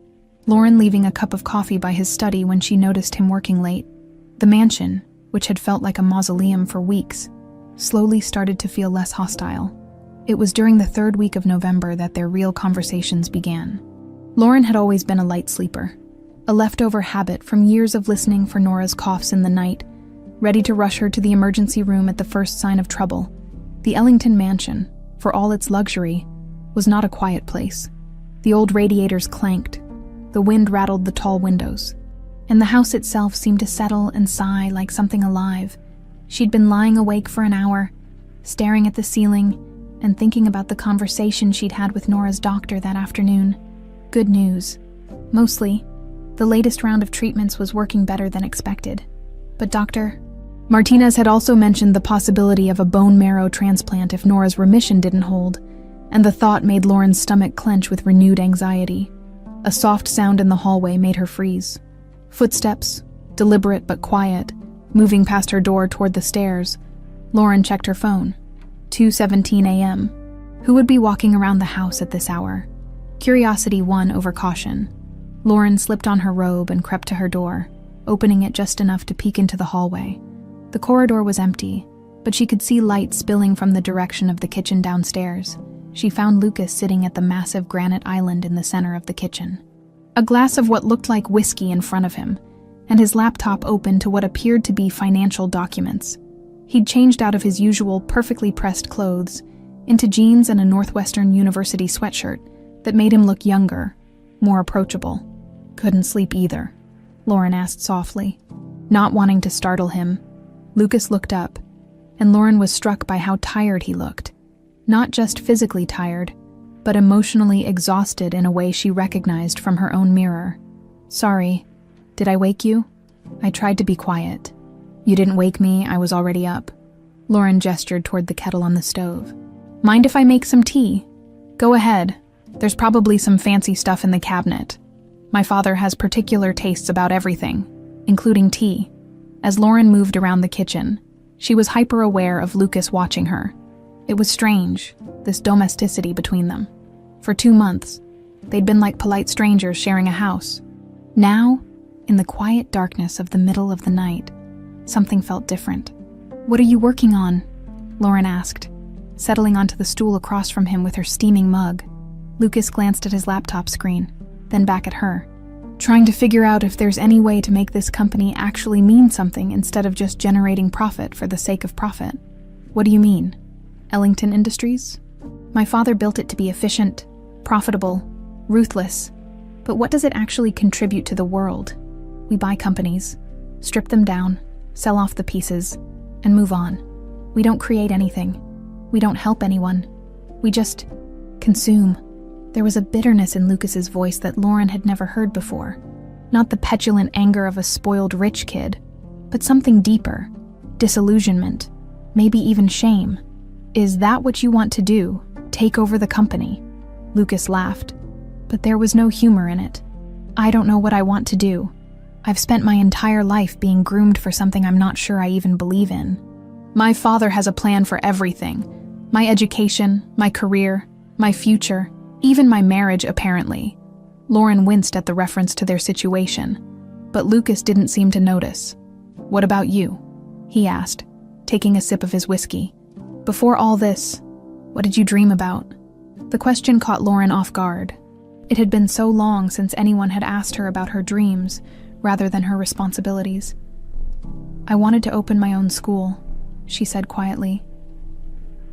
A: Lauren leaving a cup of coffee by his study when she noticed him working late. The mansion, which had felt like a mausoleum for weeks, slowly started to feel less hostile. It was during the 3rd week of November that their real conversations began. Lauren had always been a light sleeper, a leftover habit from years of listening for Nora's coughs in the night, ready to rush her to the emergency room at the first sign of trouble. The Ellington mansion, for all its luxury, was not a quiet place. The old radiators clanked, the wind rattled the tall windows, and the house itself seemed to settle and sigh like something alive. She'd been lying awake for an hour, staring at the ceiling and thinking about the conversation she'd had with Nora's doctor that afternoon. Good news. Mostly, the latest round of treatments was working better than expected. But Dr. Martinez had also mentioned the possibility of a bone marrow transplant if Nora's remission didn't hold, and the thought made Lauren's stomach clench with renewed anxiety. A soft sound in the hallway made her freeze. Footsteps, deliberate but quiet, moving past her door toward the stairs. Lauren checked her phone. 2:17 a.m. Who would be walking around the house at this hour? Curiosity won over caution. Lauren slipped on her robe and crept to her door, opening it just enough to peek into the hallway. The corridor was empty, but she could see light spilling from the direction of the kitchen downstairs. She found Lucas sitting at the massive granite island in the center of the kitchen. A glass of what looked like whiskey in front of him, and his laptop open to what appeared to be financial documents. He'd changed out of his usual perfectly pressed clothes into jeans and a Northwestern University sweatshirt that made him look younger, more approachable. Couldn't sleep either, Lauren asked softly. Not wanting to startle him, Lucas looked up, and Lauren was struck by how tired he looked. Not just physically tired, but emotionally exhausted in a way she recognized from her own mirror. Sorry, did I wake you? I tried to be quiet. You didn't wake me, I was already up. Lauren gestured toward the kettle on the stove. Mind if I make some tea? Go ahead. There's probably some fancy stuff in the cabinet. My father has particular tastes about everything, including tea. As Lauren moved around the kitchen, she was hyper-aware of Lucas watching her. It was strange, this domesticity between them. For 2 months, they'd been like polite strangers sharing a house. Now, in the quiet darkness of the middle of the night, something felt different. What are you working on? Lauren asked, settling onto the stool across from him with her steaming mug. Lucas glanced at his laptop screen, then back at her, trying to figure out if there's any way to make this company actually mean something instead of just generating profit for the sake of profit. What do you mean? Ellington Industries? My father built it to be efficient, profitable, ruthless. But what does it actually contribute to the world? We buy companies, strip them down, sell off the pieces, and move on. We don't create anything. We don't help anyone. We just consume. There was a bitterness in Lucas's voice that Lauren had never heard before. Not the petulant anger of a spoiled rich kid, but something deeper. Disillusionment. Maybe even shame. Is that what you want to do? Take over the company? Lucas laughed, but there was no humor in it. I don't know what I want to do. I've spent my entire life being groomed for something I'm not sure I even believe in. My father has a plan for everything. My education, my career, my future, even my marriage, apparently. Lauren winced at the reference to their situation, but Lucas didn't seem to notice. What about you? He asked, taking a sip of his whiskey. Before all this, what did you dream about? The question caught Lauren off guard. It had been so long since anyone had asked her about her dreams, rather than her responsibilities. I wanted to open my own school, she said quietly.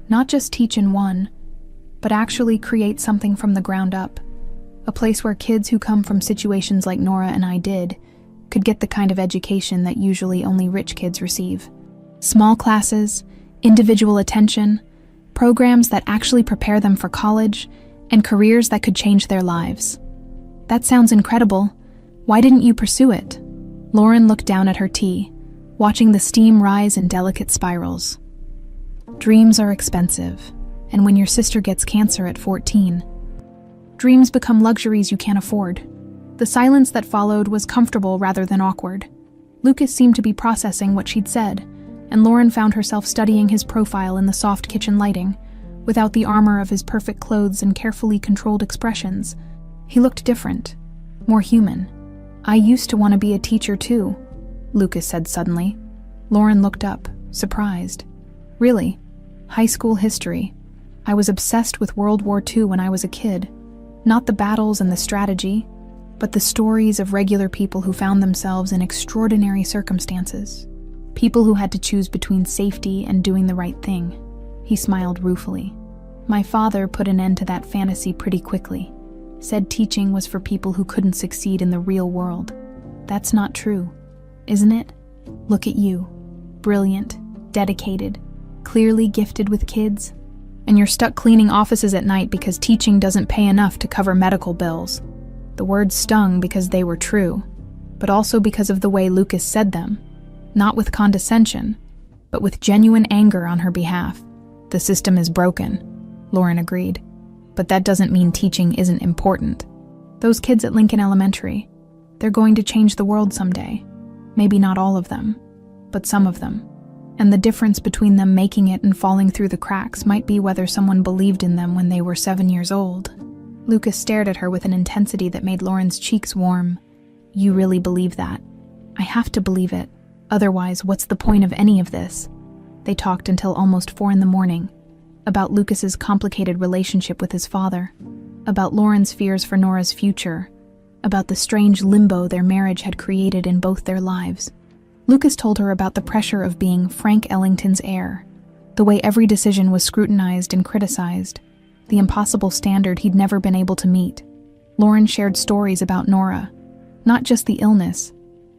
A: Not just teach in one, but actually create something from the ground up. A place where kids who come from situations like Nora and I did could get the kind of education that usually only rich kids receive. Small classes, individual attention, programs that actually prepare them for college, and careers that could change their lives. That sounds incredible. Why didn't you pursue it? Lauren looked down at her tea, watching the steam rise in delicate spirals. Dreams are expensive, and when your sister gets cancer at 14, dreams become luxuries you can't afford. The silence that followed was comfortable rather than awkward. Lucas seemed to be processing what she'd said, and Lauren found herself studying his profile in the soft kitchen lighting, without the armor of his perfect clothes and carefully controlled expressions. He looked different, more human. I used to want to be a teacher too, Lucas said suddenly. Lauren looked up, surprised. Really? High school history. I was obsessed with World War II when I was a kid. Not the battles and the strategy, but the stories of regular people who found themselves in extraordinary circumstances. People who had to choose between safety and doing the right thing. He smiled ruefully. My father put an end to that fantasy pretty quickly. Said teaching was for people who couldn't succeed in the real world. That's not true, isn't it? Look at you. Brilliant, dedicated, clearly gifted with kids. And you're stuck cleaning offices at night because teaching doesn't pay enough to cover medical bills. The words stung because they were true, but also because of the way Lucas said them. Not with condescension, but with genuine anger on her behalf. The system is broken, Lauren agreed. But that doesn't mean teaching isn't important. Those kids at Lincoln Elementary, they're going to change the world someday. Maybe not all of them, but some of them. And the difference between them making it and falling through the cracks might be whether someone believed in them when they were 7 years old. Lucas stared at her with an intensity that made Lauren's cheeks warm. You really believe that? I have to believe it. Otherwise, what's the point of any of this? They talked until almost 4 a.m, about Lucas's complicated relationship with his father, about Lauren's fears for Nora's future, about the strange limbo their marriage had created in both their lives. Lucas told her about the pressure of being Frank Ellington's heir, the way every decision was scrutinized and criticized, the impossible standard he'd never been able to meet. Lauren shared stories about Nora, not just the illness,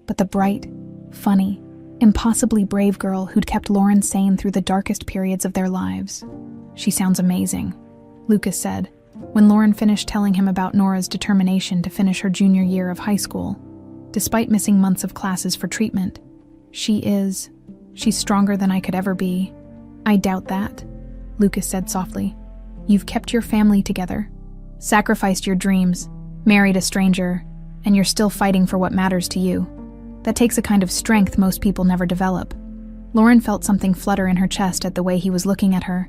A: but the bright, funny, impossibly brave girl who'd kept Lauren sane through the darkest periods of their lives. She sounds amazing, Lucas said, when Lauren finished telling him about Nora's determination to finish her junior year of high school. Despite missing months of classes for treatment, she's stronger than I could ever be. I doubt that, Lucas said softly. You've kept your family together, sacrificed your dreams, married a stranger, and you're still fighting for what matters to you. That takes a kind of strength most people never develop. Lauren felt something flutter in her chest at the way he was looking at her,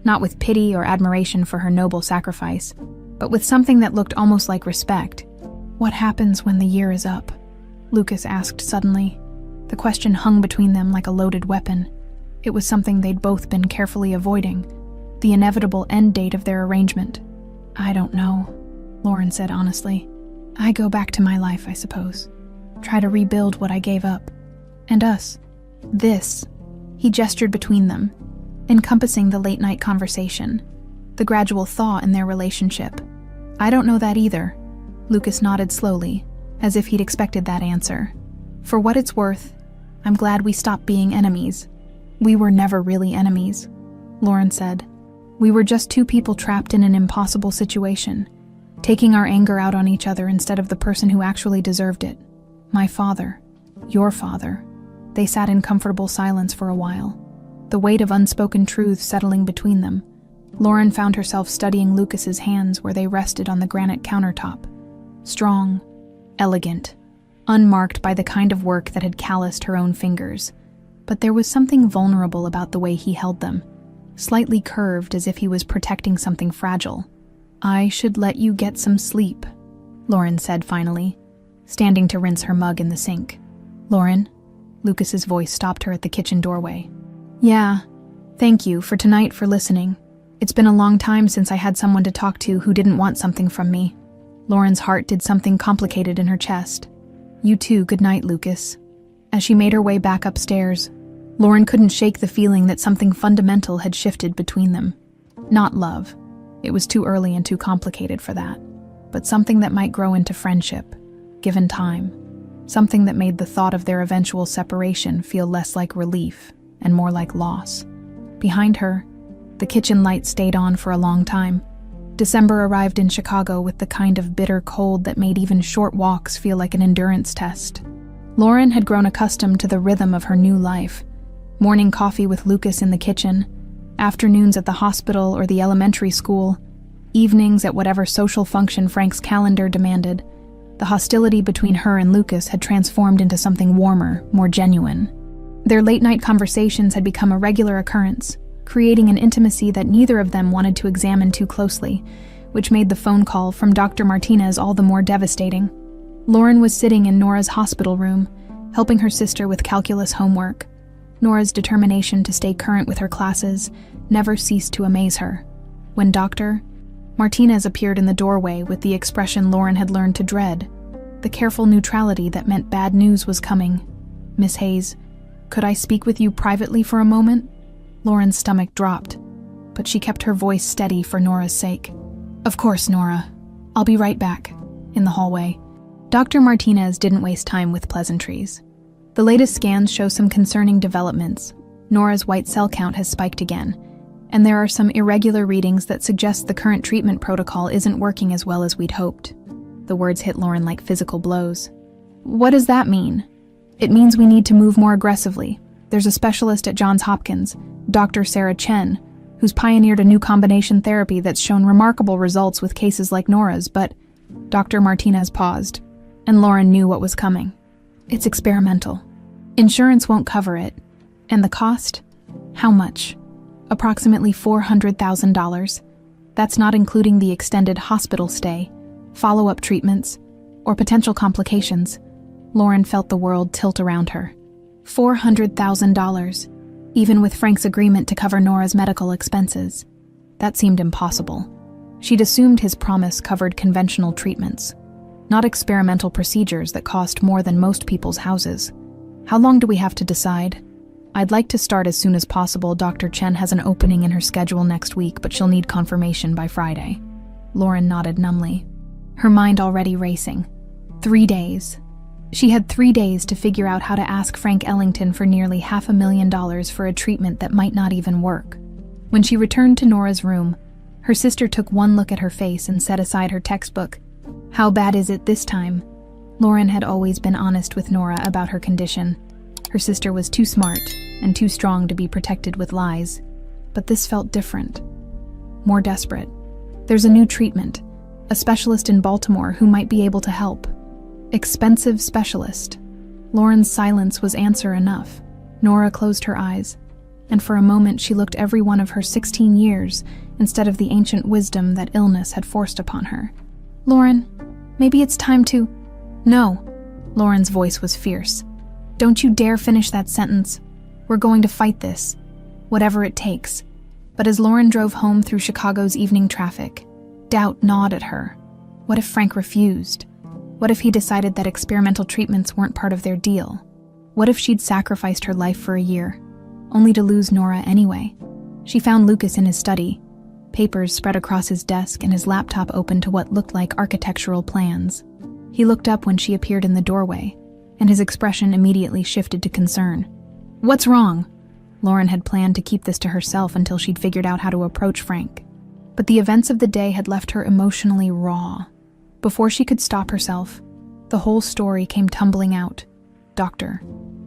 A: not with pity or admiration for her noble sacrifice, but with something that looked almost like respect. What happens when the year is up? Lucas asked suddenly. The question hung between them like a loaded weapon. It was something they'd both been carefully avoiding, the inevitable end date of their arrangement. I don't know, Lauren said honestly. I go back to my life, I suppose. Try to rebuild what I gave up. And us. This. He gestured between them, encompassing the late-night conversation, the gradual thaw in their relationship. I don't know that either. Lucas nodded slowly, as if he'd expected that answer. For what it's worth, I'm glad we stopped being enemies. We were never really enemies, Lauren said. We were just two people trapped in an impossible situation, taking our anger out on each other instead of the person who actually deserved it. My father. Your father. They sat in comfortable silence for a while, the weight of unspoken truths settling between them. Lauren found herself studying Lucas's hands where they rested on the granite countertop. Strong, elegant, unmarked by the kind of work that had calloused her own fingers. But there was something vulnerable about the way he held them, slightly curved as if he was protecting something fragile. I should let you get some sleep, Lauren said finally, standing to rinse her mug in the sink. Lauren? Lucas's voice stopped her at the kitchen doorway. Yeah, thank you for tonight for listening. It's been a long time since I had someone to talk to who didn't want something from me. Lauren's heart did something complicated in her chest. You too, good night, Lucas. As she made her way back upstairs, Lauren couldn't shake the feeling that something fundamental had shifted between them. Not love. It was too early and too complicated for that. But something that might grow into friendship, given time. Something that made the thought of their eventual separation feel less like relief and more like loss. Behind her, the kitchen light stayed on for a long time. December arrived in Chicago with the kind of bitter cold that made even short walks feel like an endurance test. Lauren had grown accustomed to the rhythm of her new life. Morning coffee with Lucas in the kitchen, afternoons at the hospital or the elementary school, evenings at whatever social function Frank's calendar demanded. The hostility between her and Lucas had transformed into something warmer, more genuine. Their late-night conversations had become a regular occurrence, creating an intimacy that neither of them wanted to examine too closely, which made the phone call from Dr. Martinez all the more devastating. Lauren was sitting in Nora's hospital room, helping her sister with calculus homework. Nora's determination to stay current with her classes never ceased to amaze her. When Dr. Martinez appeared in the doorway with the expression Lauren had learned to dread, the careful neutrality that meant bad news was coming. Miss Hayes, could I speak with you privately for a moment? Lauren's stomach dropped, but she kept her voice steady for Nora's sake. Of course, Nora. I'll be right back. In the hallway. Dr. Martinez didn't waste time with pleasantries. The latest scans show some concerning developments. Nora's white cell count has spiked again, and there are some irregular readings that suggest the current treatment protocol isn't working as well as we'd hoped." The words hit Lauren like physical blows. "What does that mean?" "It means we need to move more aggressively. There's a specialist at Johns Hopkins, Dr. Sarah Chen, who's pioneered a new combination therapy that's shown remarkable results with cases like Nora's, but..." Dr. Martinez paused, and Lauren knew what was coming. "It's experimental. Insurance won't cover it. And the cost? How much? Approximately $400,000. That's not including the extended hospital stay, follow-up treatments, or potential complications." Lauren felt the world tilt around her. $400,000, even with Frank's agreement to cover Nora's medical expenses. That seemed impossible. She'd assumed his promise covered conventional treatments, not experimental procedures that cost more than most people's houses. "How long do we have to decide?" "I'd like to start as soon as possible. Dr. Chen has an opening in her schedule next week, but she'll need confirmation by Friday." Lauren nodded numbly, her mind already racing. 3 days. She had 3 days to figure out how to ask Frank Ellington for nearly $500,000 for a treatment that might not even work. When she returned to Nora's room, her sister took one look at her face and set aside her textbook. "How bad is it this time?" Lauren had always been honest with Nora about her condition. Her sister was too smart and too strong to be protected with lies. But this felt different. More desperate. "There's a new treatment, a specialist in Baltimore who might be able to help." Expensive specialist. Lauren's silence was answer enough. Nora closed her eyes, and for a moment she looked every one of her 16 years instead of the ancient wisdom that illness had forced upon her. "Lauren, maybe it's time to..." "No." Lauren's voice was fierce. "Don't you dare finish that sentence. We're going to fight this, whatever it takes." But as Lauren drove home through Chicago's evening traffic, doubt gnawed at her. What if Frank refused? What if he decided that experimental treatments weren't part of their deal? What if she'd sacrificed her life for a year, only to lose Nora anyway? She found Lucas in his study, papers spread across his desk and his laptop open to what looked like architectural plans. He looked up when she appeared in the doorway, and his expression immediately shifted to concern. "What's wrong?" Lauren had planned to keep this to herself until she'd figured out how to approach Frank. But the events of the day had left her emotionally raw. Before she could stop herself, the whole story came tumbling out. Dr.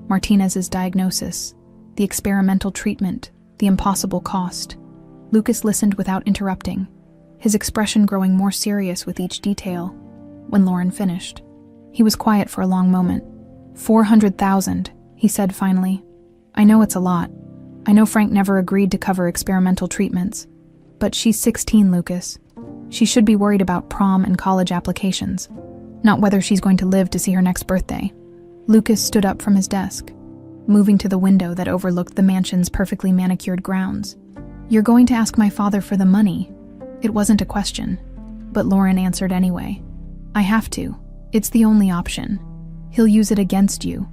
A: Martinez's diagnosis, the experimental treatment, the impossible cost. Lucas listened without interrupting, his expression growing more serious with each detail. When Lauren finished, he was quiet for a long moment. $400,000, he said finally. "I know it's a lot. I know Frank never agreed to cover experimental treatments. But she's 16, Lucas. She should be worried about prom and college applications, not whether she's going to live to see her next birthday." Lucas stood up from his desk, moving to the window that overlooked the mansion's perfectly manicured grounds. "You're going to ask my father for the money." It wasn't a question, but Lauren answered anyway. "I have to. It's the only option. He'll use it against you.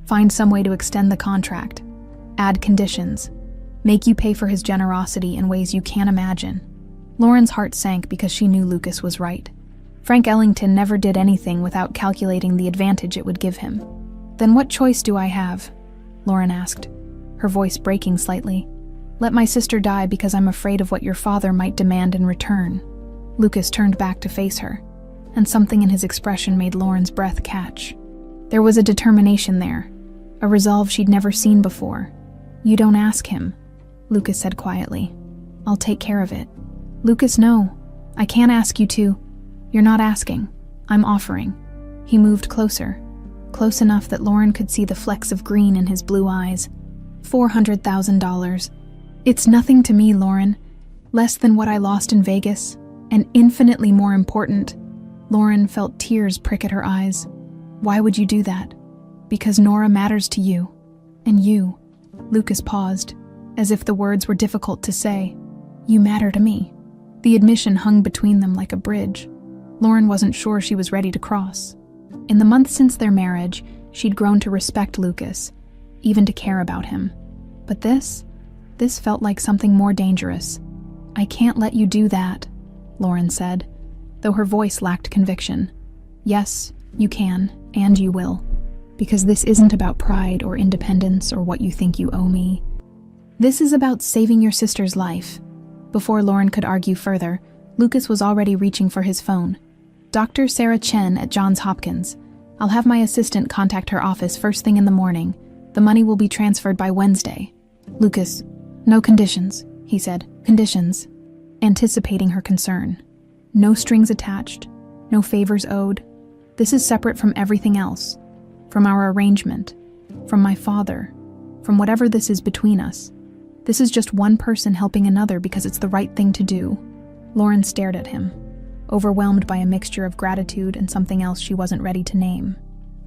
A: Find some way to extend the contract. Add conditions. Make you pay for his generosity in ways you can't imagine." Lauren's heart sank because she knew Lucas was right. Frank Ellington never did anything without calculating the advantage it would give him. "Then what choice do I have?" Lauren asked, her voice breaking slightly. "Let my sister die because I'm afraid of what your father might demand in return." Lucas turned back to face her, and something in his expression made Lauren's breath catch. There was a determination there, a resolve she'd never seen before. "You don't ask him," Lucas said quietly. "I'll take care of it." "Lucas, no. I can't ask you to." "You're not asking. I'm offering." He moved closer, close enough that Lauren could see the flecks of green in his blue eyes. $400,000. It's nothing to me, Lauren. Less than what I lost in Vegas, and infinitely more important. Lauren felt tears prick at her eyes. "Why would you do that?" "Because Nora matters to you. And you." Lucas paused, as if the words were difficult to say. "You matter to me." The admission hung between them like a bridge. Lauren wasn't sure she was ready to cross. In the months since their marriage, she'd grown to respect Lucas, even to care about him. But this felt like something more dangerous. "I can't let you do that," Lauren said, though her voice lacked conviction. "Yes, you can, and you will. Because this isn't about pride or independence or what you think you owe me. This is about saving your sister's life." Before Lauren could argue further, Lucas was already reaching for his phone. "Dr. Sarah Chen at Johns Hopkins. I'll have my assistant contact her office first thing in the morning. The money will be transferred by Wednesday." Lucas, "No conditions," he said. "Conditions," anticipating her concern. "No strings attached, no favors owed. This is separate from everything else, from our arrangement, from my father, from whatever this is between us. This is just one person helping another because it's the right thing to do." Lauren stared at him, overwhelmed by a mixture of gratitude and something else she wasn't ready to name.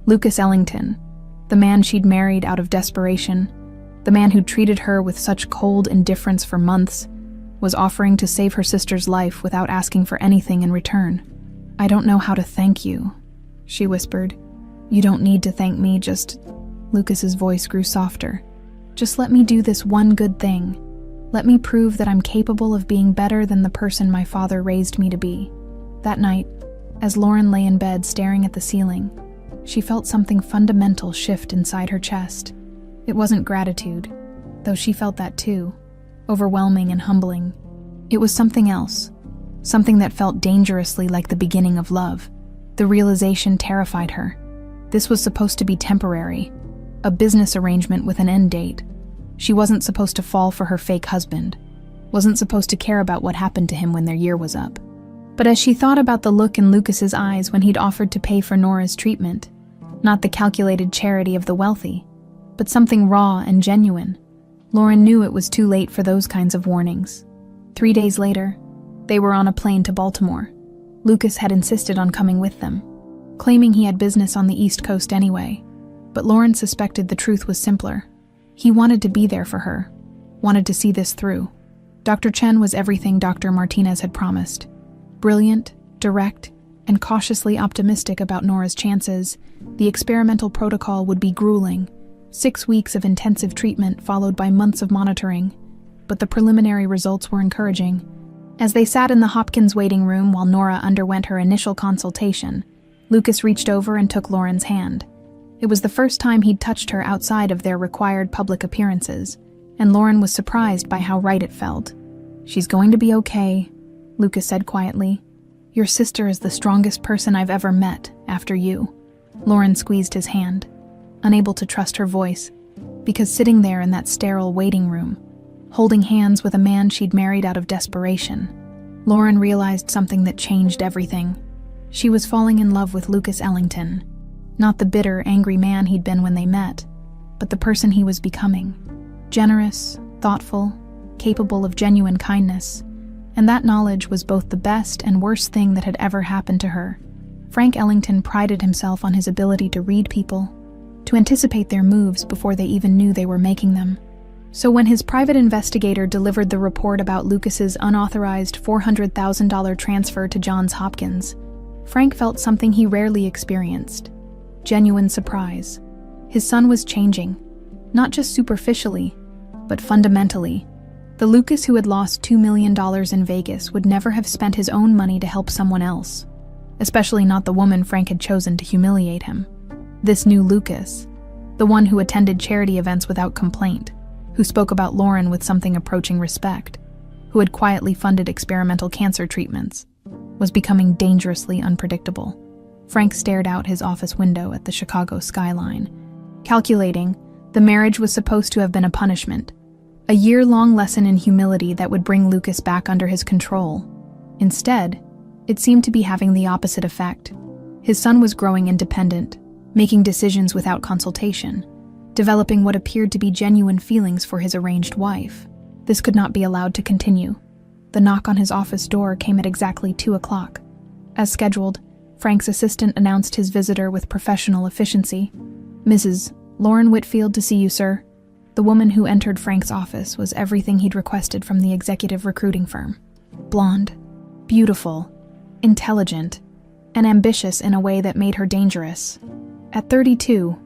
A: Lucas Ellington, the man she'd married out of desperation, the man who'd treated her with such cold indifference for months, was offering to save her sister's life without asking for anything in return. "I don't know how to thank you," she whispered. "You don't need to thank me, just—" Lucas's voice grew softer. "Just let me do this one good thing. Let me prove that I'm capable of being better than the person my father raised me to be." That night, as Lauren lay in bed staring at the ceiling, she felt something fundamental shift inside her chest. It wasn't gratitude, though she felt that too, overwhelming and humbling. It was something else, something that felt dangerously like the beginning of love. The realization terrified her. This was supposed to be temporary, a business arrangement with an end date. She wasn't supposed to fall for her fake husband, wasn't supposed to care about what happened to him when their year was up. But as she thought about the look in Lucas's eyes when he'd offered to pay for Nora's treatment, not the calculated charity of the wealthy, but something raw and genuine, Lauren knew it was too late for those kinds of warnings. 3 days later, they were on a plane to Baltimore. Lucas had insisted on coming with them, claiming he had business on the East Coast anyway. But Lauren suspected the truth was simpler. He wanted to be there for her, wanted to see this through. Dr. Chen was everything Dr. Martinez had promised. Brilliant, direct, and cautiously optimistic about Nora's chances, the experimental protocol would be grueling. 6 weeks of intensive treatment followed by months of monitoring. But the preliminary results were encouraging. As they sat in the Hopkins waiting room while Nora underwent her initial consultation, Lucas reached over and took Lauren's hand. It was the first time he'd touched her outside of their required public appearances, and Lauren was surprised by how right it felt. "She's going to be okay," Lucas said quietly. "Your sister is the strongest person I've ever met, after you." Lauren squeezed his hand, unable to trust her voice, because sitting there in that sterile waiting room, holding hands with a man she'd married out of desperation, Lauren realized something that changed everything. She was falling in love with Lucas Ellington. Not the bitter, angry man he'd been when they met, but the person he was becoming. Generous, thoughtful, capable of genuine kindness. And that knowledge was both the best and worst thing that had ever happened to her. Frank Ellington prided himself on his ability to read people, to anticipate their moves before they even knew they were making them. So when his private investigator delivered the report about Lucas's unauthorized $400,000 transfer to Johns Hopkins, Frank felt something he rarely experienced. Genuine surprise. His son was changing, not just superficially, but fundamentally. The Lucas who had lost $2 million in Vegas would never have spent his own money to help someone else, especially not the woman Frank had chosen to humiliate him. This new Lucas, the one who attended charity events without complaint, who spoke about Lauren with something approaching respect, who had quietly funded experimental cancer treatments, was becoming dangerously unpredictable. Frank stared out his office window at the Chicago skyline, calculating the marriage was supposed to have been a punishment, a year-long lesson in humility that would bring Lucas back under his control. Instead, it seemed to be having the opposite effect. His son was growing independent, making decisions without consultation, developing what appeared to be genuine feelings for his arranged wife. This could not be allowed to continue. The knock on his office door came at exactly 2 o'clock. As scheduled, Frank's assistant announced his visitor with professional efficiency. "Mrs. Lauren Whitfield to see you, sir." The woman who entered Frank's office was everything he'd requested from the executive recruiting firm. Blonde, beautiful, intelligent, and ambitious in a way that made her dangerous. At 32,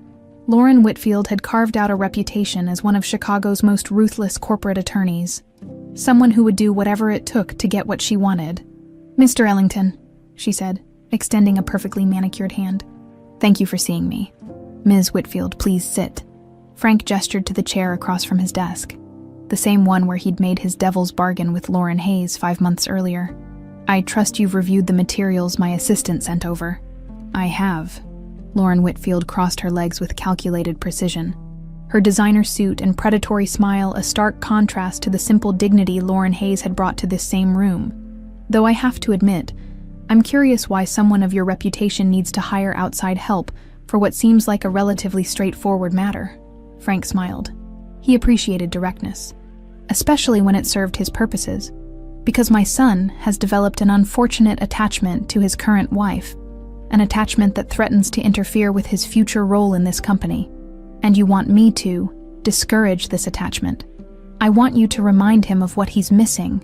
A: Lauren Whitfield had carved out a reputation as one of Chicago's most ruthless corporate attorneys, someone who would do whatever it took to get what she wanted. "Mr. Ellington," she said, extending a perfectly manicured hand. "Thank you for seeing me. Ms. Whitfield, please sit." Frank gestured to the chair across from his desk. the same one where he'd made his devil's bargain with Lauren Hayes 5 months earlier. "I trust you've reviewed the materials my assistant sent over." "I have." Lauren Whitfield crossed her legs with calculated precision. Her designer suit and predatory smile a stark contrast to the simple dignity Lauren Hayes had brought to this same room. "Though I have to admit, I'm curious why someone of your reputation needs to hire outside help for what seems like a relatively straightforward matter." Frank smiled. He appreciated directness, especially when it served his purposes. "Because my son has developed an unfortunate attachment to his current wife, an attachment that threatens to interfere with his future role in this company. And you want me to discourage this attachment. I want you to remind him of what he's missing.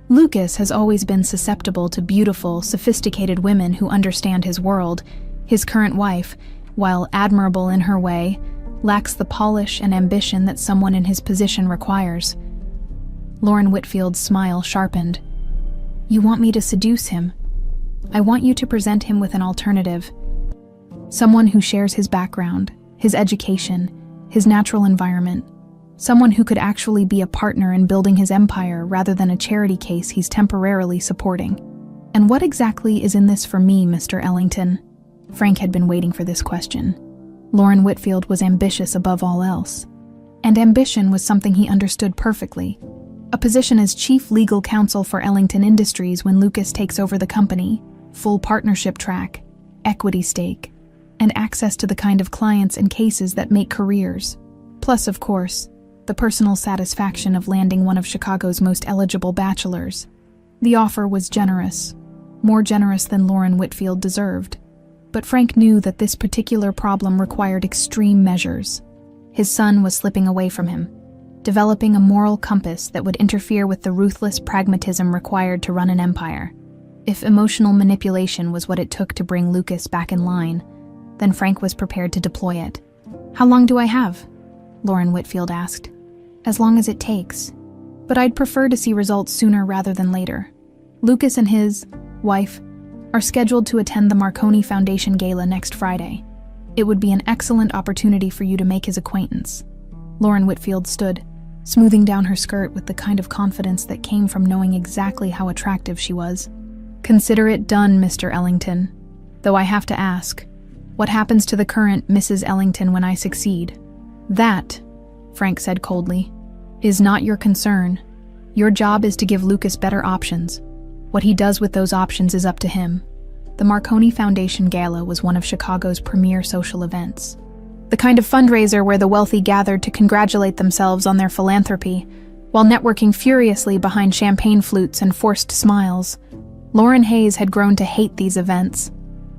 A: Lucas has always been susceptible to beautiful, sophisticated women who understand his world. His current wife, while admirable in her way, lacks the polish and ambition that someone in his position requires." Lauren Whitfield's smile sharpened. "You want me to seduce him? I want you to present him with an alternative. Someone who shares his background, his education, his natural environment. Someone who could actually be a partner in building his empire rather than a charity case he's temporarily supporting. And what exactly is in this for me, Mr. Ellington?" Frank had been waiting for this question. Lauren Whitfield was ambitious above all else. And ambition was something he understood perfectly. A position as chief legal counsel for Ellington Industries when Lucas takes over the company, full partnership track, equity stake, and access to the kind of clients and cases that make careers. Plus, of course, the personal satisfaction of landing one of Chicago's most eligible bachelors. The offer was generous, more generous than Lauren Whitfield deserved. But Frank knew that this particular problem required extreme measures. His son was slipping away from him, developing a moral compass that would interfere with the ruthless pragmatism required to run an empire. If emotional manipulation was what it took to bring Lucas back in line, then Frank was prepared to deploy it. "How long do I have?" Lauren Whitfield asked. "As long as it takes. But I'd prefer to see results sooner rather than later. Lucas and his wife are scheduled to attend the Marconi Foundation Gala next Friday. It would be an excellent opportunity for you to make his acquaintance." Lauren Whitfield stood, smoothing down her skirt with the kind of confidence that came from knowing exactly how attractive she was. "Consider it done, Mr. Ellington. Though I have to ask, what happens to the current Mrs. Ellington when I succeed?" "That," Frank said coldly, "is not your concern. Your job is to give Lucas better options. What he does with those options is up to him." The Marconi Foundation Gala was one of Chicago's premier social events. The kind of fundraiser where the wealthy gathered to congratulate themselves on their philanthropy, while networking furiously behind champagne flutes and forced smiles. Lauren Hayes had grown to hate these events.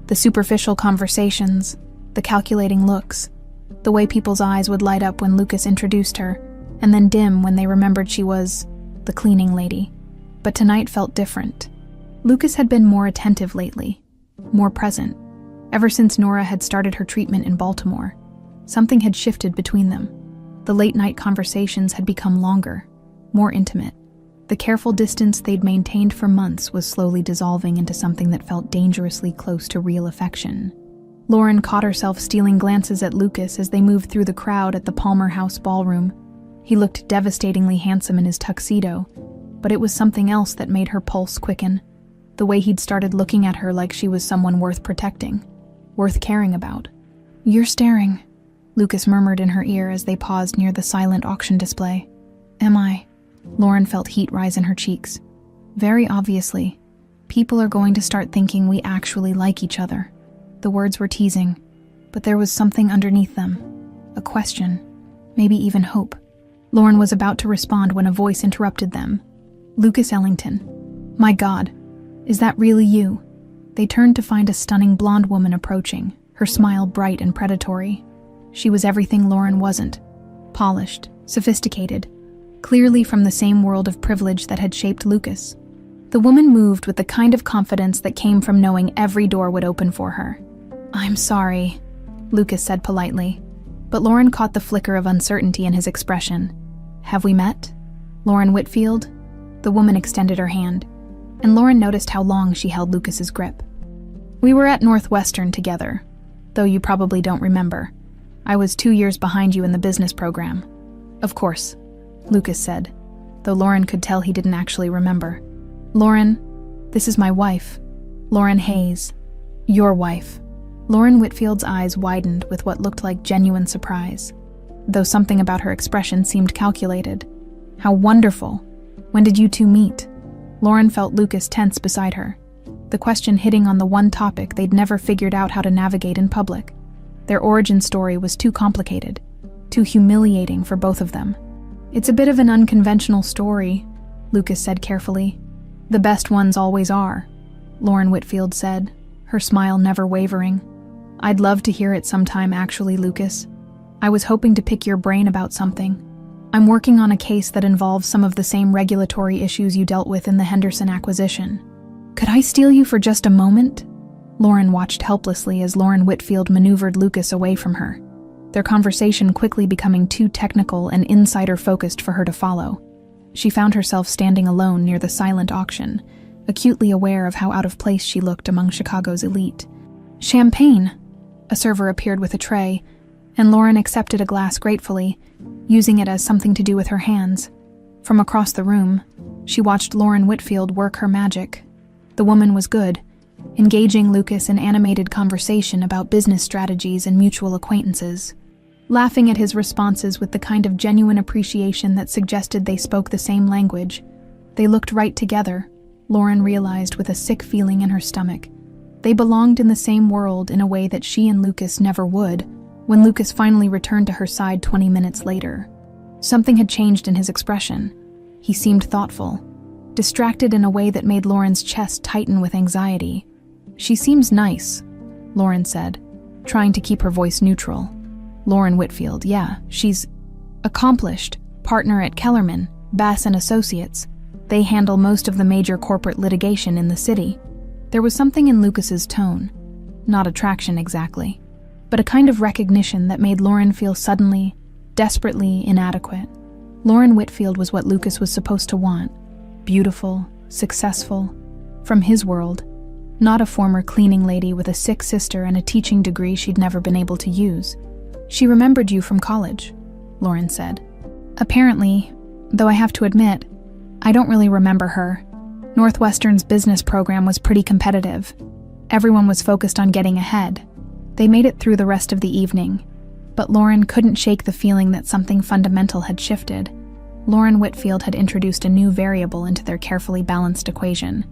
A: The superficial conversations, the calculating looks, the way people's eyes would light up when Lucas introduced her, and then dim when they remembered she was the cleaning lady. But tonight felt different. Lucas had been more attentive lately, more present. Ever since Nora had started her treatment in Baltimore, something had shifted between them. The late-night conversations had become longer, more intimate. The careful distance they'd maintained for months was slowly dissolving into something that felt dangerously close to real affection. Lauren caught herself stealing glances at Lucas as they moved through the crowd at the Palmer House ballroom. He looked devastatingly handsome in his tuxedo, but it was something else that made her pulse quicken. The way he'd started looking at her like she was someone worth protecting, worth caring about. "You're staring," Lucas murmured in her ear as they paused near the silent auction display. "Am I?" Lauren felt heat rise in her cheeks. "Very obviously. People are going to start thinking we actually like each other." The words were teasing, but there was something underneath them. A question, maybe even hope. Lauren was about to respond when a voice interrupted them. "Lucas Ellington. My God, is that really you?" They turned to find a stunning blonde woman approaching, her smile bright and predatory. She was everything Lauren wasn't. Polished, sophisticated, clearly from the same world of privilege that had shaped Lucas. The woman moved with the kind of confidence that came from knowing every door would open for her. "I'm sorry," Lucas said politely, but Lauren caught the flicker of uncertainty in his expression. "Have we met? Lauren Whitfield?" The woman extended her hand, and Lauren noticed how long she held Lucas's grip. "We were at Northwestern together, though you probably don't remember. I was 2 years behind you in the business program." "Of course," Lucas said, though Lauren could tell he didn't actually remember. "Lauren, this is my wife. Lauren Hayes. Your wife." Lauren Whitfield's eyes widened with what looked like genuine surprise, though something about her expression seemed calculated. "How wonderful. When did you two meet?" Lauren felt Lucas tense beside her, the question hitting on the one topic they'd never figured out how to navigate in public. Their origin story was too complicated, too humiliating for both of them. "It's a bit of an unconventional story," Lucas said carefully. "The best ones always are," Lauren Whitfield said, her smile never wavering. "I'd love to hear it sometime, actually, Lucas. I was hoping to pick your brain about something. I'm working on a case that involves some of the same regulatory issues you dealt with in the Henderson acquisition. Could I steal you for just a moment?" Lauren watched helplessly as Lauren Whitfield maneuvered Lucas away from her, their conversation quickly becoming too technical and insider-focused for her to follow. She found herself standing alone near the silent auction, acutely aware of how out of place she looked among Chicago's elite. "Champagne!" A server appeared with a tray, and Lauren accepted a glass gratefully, using it as something to do with her hands. From across the room, she watched Lauren Whitfield work her magic. The woman was good, engaging Lucas in animated conversation about business strategies and mutual acquaintances, laughing at his responses with the kind of genuine appreciation that suggested they spoke the same language. They looked right together, Lauren realized with a sick feeling in her stomach. They belonged in the same world in a way that she and Lucas never would, when Lucas finally returned to her side 20 minutes later. Something had changed in his expression. He seemed thoughtful, distracted in a way that made Lauren's chest tighten with anxiety. "She seems nice," Lauren said, trying to keep her voice neutral. Lauren Whitfield, "Yeah, she's accomplished, partner at Kellerman, Bass & Associates. They handle most of the major corporate litigation in the city." There was something in Lucas's tone, not attraction exactly, but a kind of recognition that made Lauren feel suddenly, desperately inadequate. Lauren Whitfield was what Lucas was supposed to want. Beautiful, successful, from his world, not a former cleaning lady with a sick sister and a teaching degree she'd never been able to use. "She remembered you from college," Lauren said. "Apparently, though I have to admit, I don't really remember her. Northwestern's business program was pretty competitive. Everyone was focused on getting ahead. They made it through the rest of the evening, but Lauren couldn't shake the feeling that something fundamental had shifted. Lauren Whitfield had introduced a new variable into their carefully balanced equation,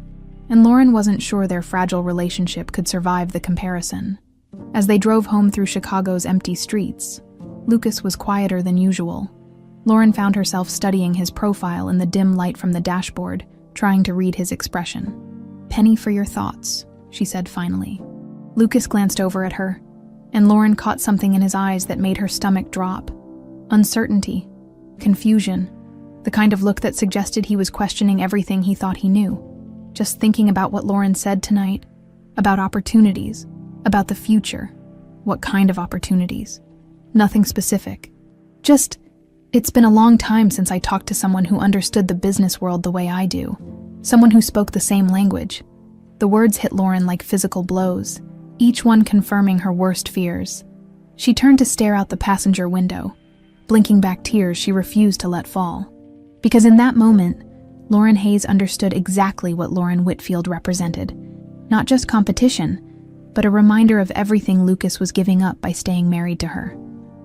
A: and Lauren wasn't sure their fragile relationship could survive the comparison. As they drove home through Chicago's empty streets, Lucas was quieter than usual. Lauren found herself studying his profile in the dim light from the dashboard, trying to read his expression. "Penny for your thoughts," she said finally. Lucas glanced over at her, and Lauren caught something in his eyes that made her stomach drop. Uncertainty, confusion, the kind of look that suggested he was questioning everything he thought he knew. Just thinking about what Lauren said tonight, about opportunities, about the future. What kind of opportunities? Nothing specific. Just, "It's been a long time since I talked to someone who understood the business world the way I do. Someone who spoke the same language." The words hit Lauren like physical blows, each one confirming her worst fears. She turned to stare out the passenger window, blinking back tears she refused to let fall. Because in that moment, Lauren Hayes understood exactly what Lauren Whitfield represented. Not just competition, but a reminder of everything Lucas was giving up by staying married to her.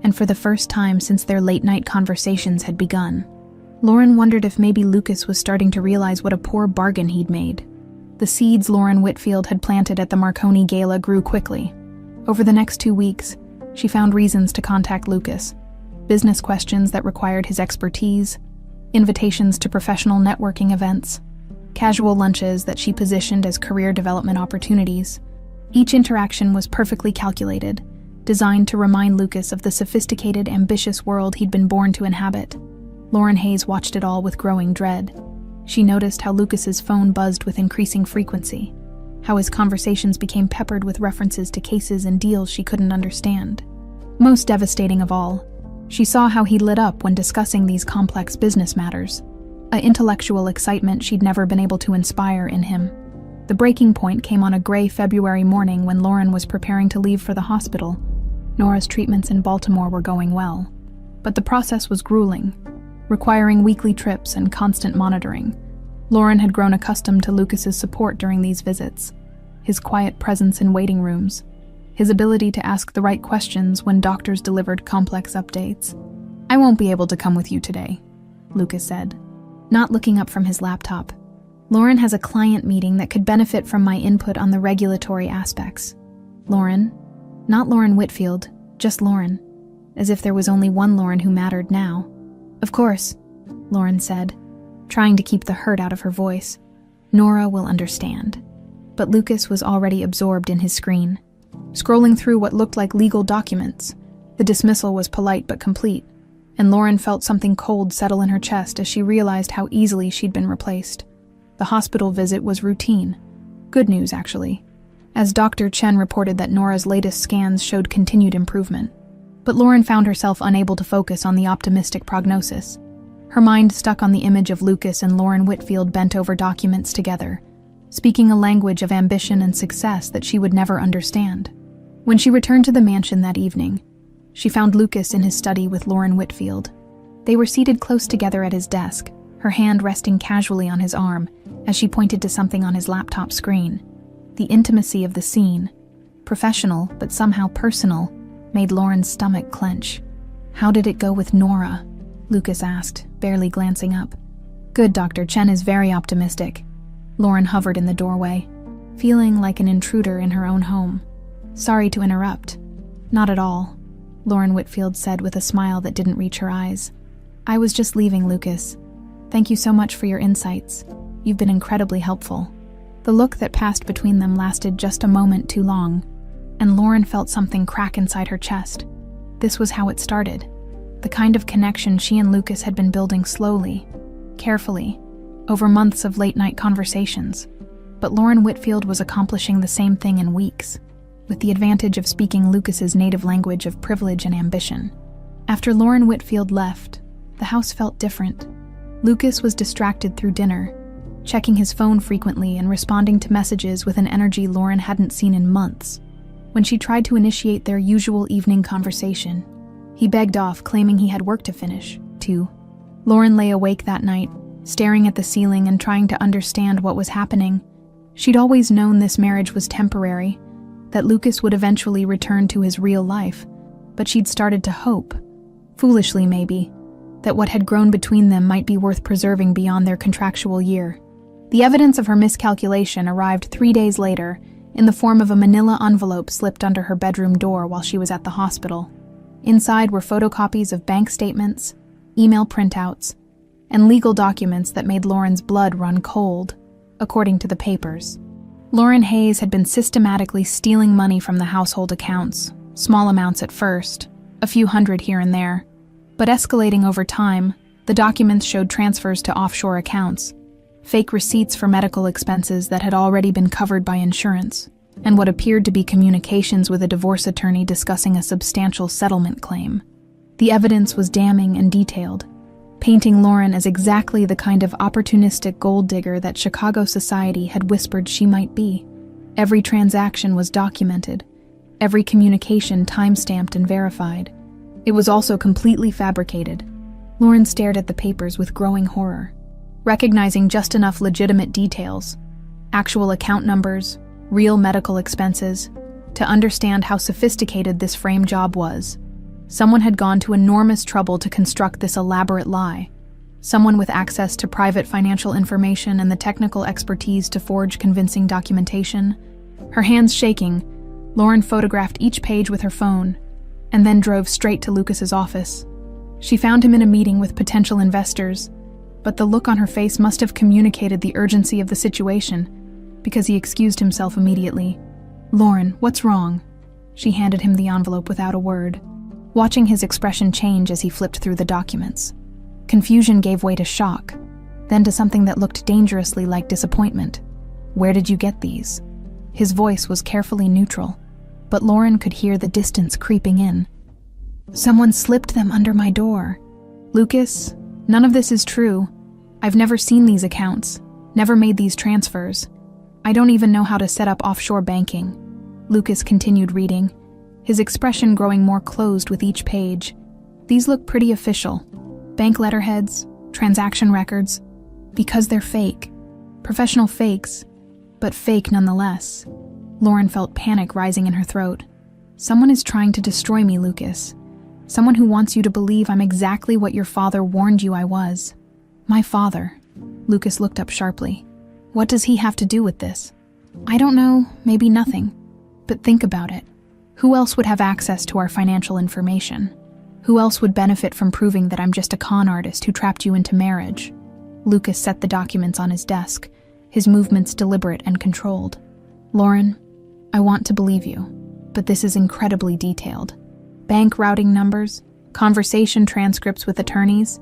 A: And for the first time since their late-night conversations had begun, Lauren wondered if maybe Lucas was starting to realize what a poor bargain he'd made. The seeds Lauren Whitfield had planted at the Marconi Gala grew quickly. Over the next 2 weeks, she found reasons to contact Lucas. Business questions that required his expertise, invitations to professional networking events, casual lunches that she positioned as career development opportunities. Each interaction was perfectly calculated, designed to remind Lucas of the sophisticated, ambitious world he'd been born to inhabit. Lauren Hayes watched it all with growing dread. She noticed how Lucas's phone buzzed with increasing frequency, how his conversations became peppered with references to cases and deals she couldn't understand. Most devastating of all, she saw how he lit up when discussing these complex business matters, an intellectual excitement she'd never been able to inspire in him. The breaking point came on a gray February morning when Lauren was preparing to leave for the hospital. Nora's treatments in Baltimore were going well, but the process was grueling. requiring weekly trips and constant monitoring. Lauren had grown accustomed to Lucas's support during these visits, his quiet presence in waiting rooms, his ability to ask the right questions when doctors delivered complex updates. "I won't be able to come with you today," Lucas said, not looking up from his laptop. "Lauren has a client meeting that could benefit from my input on the regulatory aspects." Lauren? Not Lauren Whitfield, just Lauren, as if there was only one Lauren who mattered now. "Of course," Lauren said, trying to keep the hurt out of her voice. "Nora will understand." But Lucas was already absorbed in his screen, scrolling through what looked like legal documents. The dismissal was polite but complete, and Lauren felt something cold settle in her chest as she realized how easily she'd been replaced. The hospital visit was routine. Good news, actually, as Dr. Chen reported that Nora's latest scans showed continued improvement. But Lauren found herself unable to focus on the optimistic prognosis. Her mind stuck on the image of Lucas and Lauren Whitfield bent over documents together, speaking a language of ambition and success that she would never understand. When she returned to the mansion that evening, she found Lucas in his study with Lauren Whitfield. They were seated close together at his desk, her hand resting casually on his arm as she pointed to something on his laptop screen. The intimacy of the scene, professional but somehow personal, made Lauren's stomach clench. "How did it go with Nora?" Lucas asked, barely glancing up. "Good, Dr. Chen is very optimistic." Lauren hovered in the doorway, feeling like an intruder in her own home. "Sorry to interrupt." "Not at all," Lauren Whitfield said with a smile that didn't reach her eyes. "I was just leaving, Lucas. Thank you so much for your insights. You've been incredibly helpful." The look that passed between them lasted just a moment too long, and Lauren felt something crack inside her chest. This was how it started. The kind of connection she and Lucas had been building slowly, carefully, over months of late-night conversations. But Lauren Whitfield was accomplishing the same thing in weeks, with the advantage of speaking Lucas's native language of privilege and ambition. After Lauren Whitfield left, the house felt different. Lucas was distracted through dinner, checking his phone frequently and responding to messages with an energy Lauren hadn't seen in months. When she tried to initiate their usual evening conversation, he begged off, claiming he had work to finish, too. Lauren lay awake that night, staring at the ceiling and trying to understand what was happening. She'd always known this marriage was temporary, that Lucas would eventually return to his real life, but she'd started to hope, foolishly maybe, that what had grown between them might be worth preserving beyond their contractual year. The evidence of her miscalculation arrived 3 days later in the form of a manila envelope slipped under her bedroom door while she was at the hospital. Inside were photocopies of bank statements, email printouts, and legal documents that made Lauren's blood run cold, according to the papers. Lauren Hayes had been systematically stealing money from the household accounts, small amounts at first, a few hundred here and there. But escalating over time, the documents showed transfers to offshore accounts, fake receipts for medical expenses that had already been covered by insurance, and what appeared to be communications with a divorce attorney discussing a substantial settlement claim. The evidence was damning and detailed, painting Lauren as exactly the kind of opportunistic gold digger that Chicago society had whispered she might be. Every transaction was documented, every communication time-stamped and verified. It was also completely fabricated. Lauren stared at the papers with growing horror, recognizing just enough legitimate details, actual account numbers, real medical expenses, to understand how sophisticated this frame job was. Someone had gone to enormous trouble to construct this elaborate lie. Someone with access to private financial information and the technical expertise to forge convincing documentation. Her hands shaking, Lauren photographed each page with her phone, and then drove straight to Lucas's office. She found him in a meeting with potential investors, but the look on her face must have communicated the urgency of the situation, because he excused himself immediately. "Lauren, what's wrong?" She handed him the envelope without a word, watching his expression change as he flipped through the documents. Confusion gave way to shock, then to something that looked dangerously like disappointment. "Where did you get these?" His voice was carefully neutral, but Lauren could hear the distance creeping in. "Someone slipped them under my door. Lucas, none of this is true. I've never seen these accounts, never made these transfers. I don't even know how to set up offshore banking." Lucas continued reading, his expression growing more closed with each page. "These look pretty official. Bank letterheads, transaction records, because they're fake. Professional fakes, but fake nonetheless. Lauren felt panic rising in her throat. Someone is trying to destroy me, Lucas. Someone who wants you to believe I'm exactly what your father warned you I was. My father. Lucas looked up sharply. What does he have to do with this? I don't know, maybe nothing. But think about it. Who else would have access to our financial information? Who else would benefit from proving that I'm just a con artist who trapped you into marriage? Lucas set the documents on his desk, his movements deliberate and controlled. Lauren, I want to believe you, but this is incredibly detailed. Bank routing numbers, conversation transcripts with attorneys.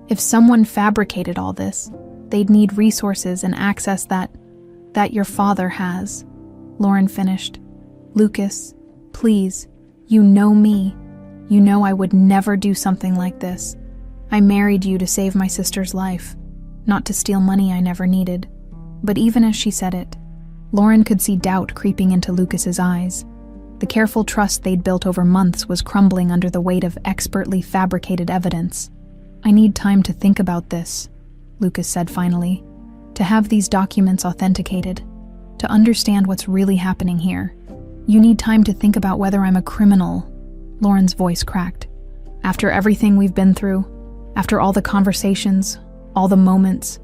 A: If someone fabricated all this, they'd need resources and access that your father has. Lauren finished. Lucas, please, you know me. You know I would never do something like this. I married you to save my sister's life, not to steal money I never needed. But even as she said it, Lauren could see doubt creeping into Lucas's eyes. The careful trust they'd built over months was crumbling under the weight of expertly fabricated evidence. I need time to think about this, Lucas said finally, to have these documents authenticated, to understand what's really happening here. You need time to think about whether I'm a criminal. Lauren's voice cracked. After everything we've been through, after all the conversations, all the moments,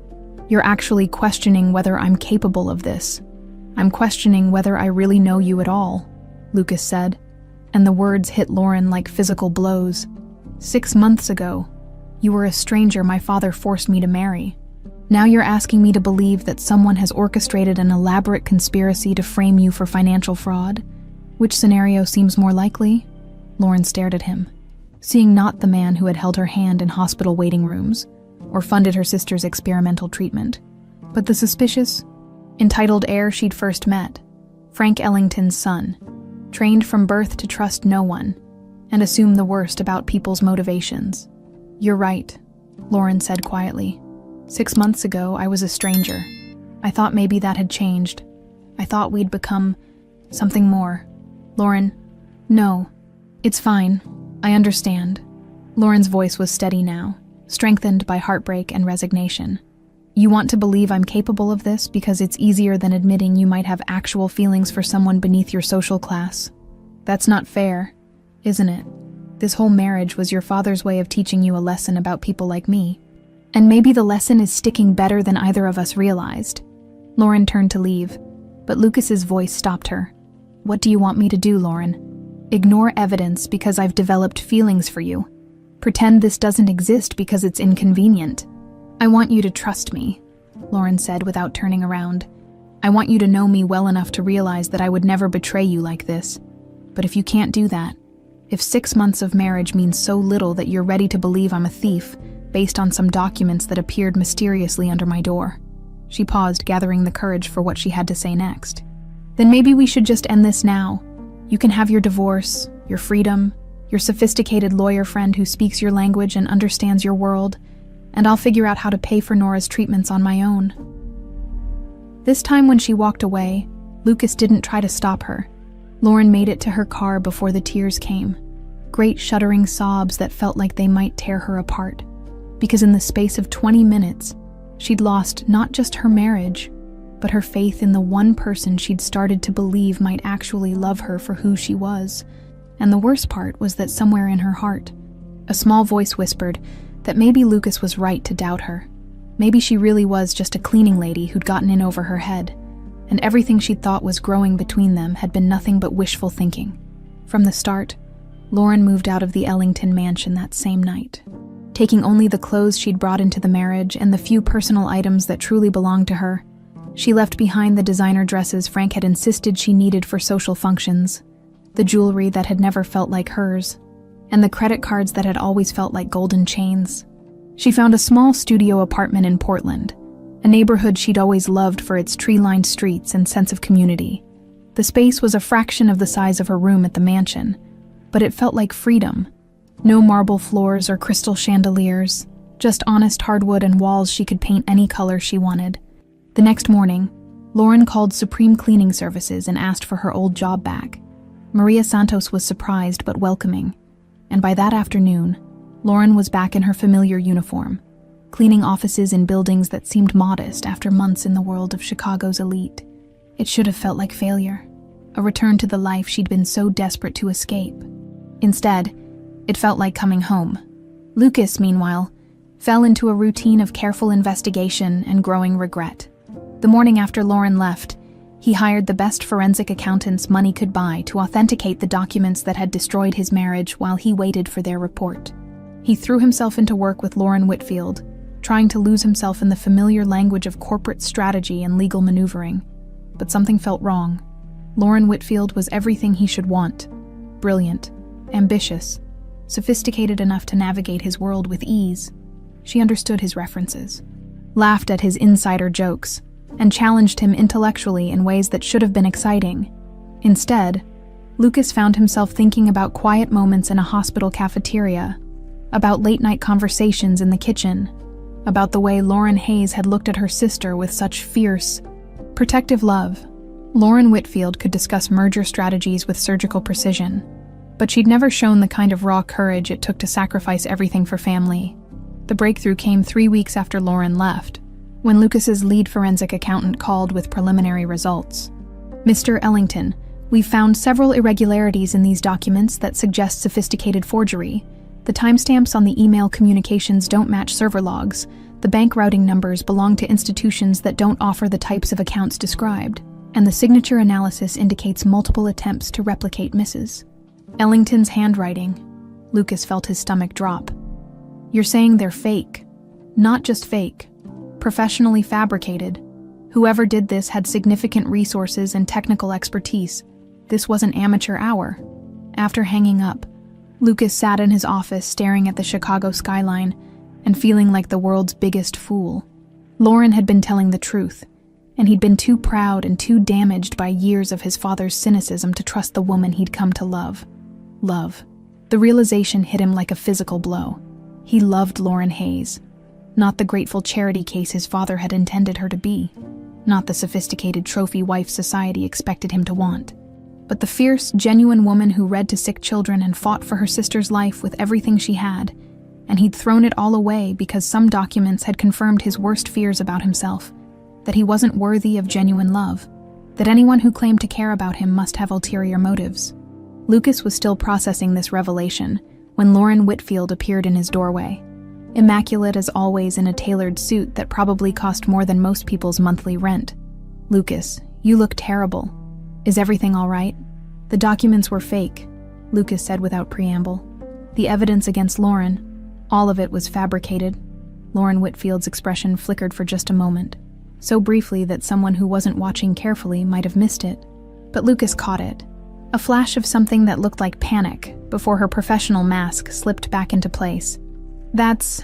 A: you're actually questioning whether I'm capable of this. I'm questioning whether I really know you at all, Lucas said, and the words hit Lauren like physical blows. 6 months ago, you were a stranger my father forced me to marry. Now you're asking me to believe that someone has orchestrated an elaborate conspiracy to frame you for financial fraud? Which scenario seems more likely? Lauren stared at him, seeing not the man who had held her hand in hospital waiting rooms or funded her sister's experimental treatment, but the suspicious, entitled heir she'd first met, Frank Ellington's son, trained from birth to trust no one and assume the worst about people's motivations. You're right, Lauren said quietly. 6 months ago, I was a stranger. I thought maybe that had changed. I thought we'd become something more. Lauren, no, it's fine. I understand. Lauren's voice was steady now, strengthened by heartbreak and resignation. You want to believe I'm capable of this because it's easier than admitting you might have actual feelings for someone beneath your social class. That's not fair, isn't it? This whole marriage was your father's way of teaching you a lesson about people like me. And maybe the lesson is sticking better than either of us realized. Lauren turned to leave, but Lucas's voice stopped her. What do you want me to do, Lauren? Ignore evidence because I've developed feelings for you. Pretend this doesn't exist because it's inconvenient. I want you to trust me, Lauren said without turning around. I want you to know me well enough to realize that I would never betray you like this. But if you can't do that, if 6 months of marriage means so little that you're ready to believe I'm a thief, based on some documents that appeared mysteriously under my door. She paused, gathering the courage for what she had to say next. Then maybe we should just end this now. You can have your divorce, your freedom, your sophisticated lawyer friend who speaks your language and understands your world, and I'll figure out how to pay for Nora's treatments on my own. This time when she walked away, Lucas didn't try to stop her. Lauren made it to her car before the tears came, great shuddering sobs that felt like they might tear her apart. Because in the space of 20 minutes, she'd lost not just her marriage, but her faith in the one person she'd started to believe might actually love her for who she was. And the worst part was that somewhere in her heart, a small voice whispered that maybe Lucas was right to doubt her. Maybe she really was just a cleaning lady who'd gotten in over her head, and everything she'd thought was growing between them had been nothing but wishful thinking. From the start, Lauren moved out of the Ellington mansion that same night, taking only the clothes she'd brought into the marriage and the few personal items that truly belonged to her. She left behind the designer dresses Frank had insisted she needed for social functions, the jewelry that had never felt like hers, and the credit cards that had always felt like golden chains. She found a small studio apartment in Portland, a neighborhood she'd always loved for its tree-lined streets and sense of community. The space was a fraction of the size of her room at the mansion, but it felt like freedom. No marble floors or crystal chandeliers, just honest hardwood and walls she could paint any color she wanted. The next morning, Lauren called Supreme Cleaning Services and asked for her old job back. Maria Santos was surprised but welcoming, and by that afternoon, Lauren was back in her familiar uniform, cleaning offices in buildings that seemed modest after months in the world of Chicago's elite. It should have felt like failure, a return to the life she'd been so desperate to escape. Instead, it felt like coming home. Lucas, meanwhile, fell into a routine of careful investigation and growing regret. The morning after Lauren left, he hired the best forensic accountants money could buy to authenticate the documents that had destroyed his marriage while he waited for their report. He threw himself into work with Lauren Whitfield, trying to lose himself in the familiar language of corporate strategy and legal maneuvering. But something felt wrong. Lauren Whitfield was everything he should want: brilliant, ambitious, sophisticated enough to navigate his world with ease. She understood his references, laughed at his insider jokes, and challenged him intellectually in ways that should have been exciting. Instead, Lucas found himself thinking about quiet moments in a hospital cafeteria, about late-night conversations in the kitchen, about the way Lauren Hayes had looked at her sister with such fierce, protective love. Lauren Whitfield could discuss merger strategies with surgical precision, but she'd never shown the kind of raw courage it took to sacrifice everything for family. The breakthrough came 3 weeks after Lauren left, when Lucas's lead forensic accountant called with preliminary results. "Mr. Ellington, we've found several irregularities in these documents that suggest sophisticated forgery. The timestamps on the email communications don't match server logs. The bank routing numbers belong to institutions that don't offer the types of accounts described, and the signature analysis indicates multiple attempts to replicate misses." Ellington's handwriting. Lucas felt his stomach drop. "You're saying they're fake. Not just fake. Professionally fabricated. Whoever did this had significant resources and technical expertise. This wasn't amateur hour." After hanging up, Lucas sat in his office staring at the Chicago skyline and feeling like the world's biggest fool. Lauren had been telling the truth, and he'd been too proud and too damaged by years of his father's cynicism to trust the woman he'd come to love. Love. The realization hit him like a physical blow. He loved Lauren Hayes. Not the grateful charity case his father had intended her to be. Not the sophisticated trophy wife society expected him to want. But the fierce, genuine woman who read to sick children and fought for her sister's life with everything she had, and he'd thrown it all away because some documents had confirmed his worst fears about himself, that he wasn't worthy of genuine love, that anyone who claimed to care about him must have ulterior motives. Lucas was still processing this revelation when Lauren Whitfield appeared in his doorway, immaculate as always in a tailored suit that probably cost more than most people's monthly rent. "Lucas, you look terrible. Is everything all right?" "The documents were fake," Lucas said without preamble. "The evidence against Lauren, all of it was fabricated." Lauren Whitfield's expression flickered for just a moment, so briefly that someone who wasn't watching carefully might have missed it. But Lucas caught it. A flash of something that looked like panic before her professional mask slipped back into place. "That's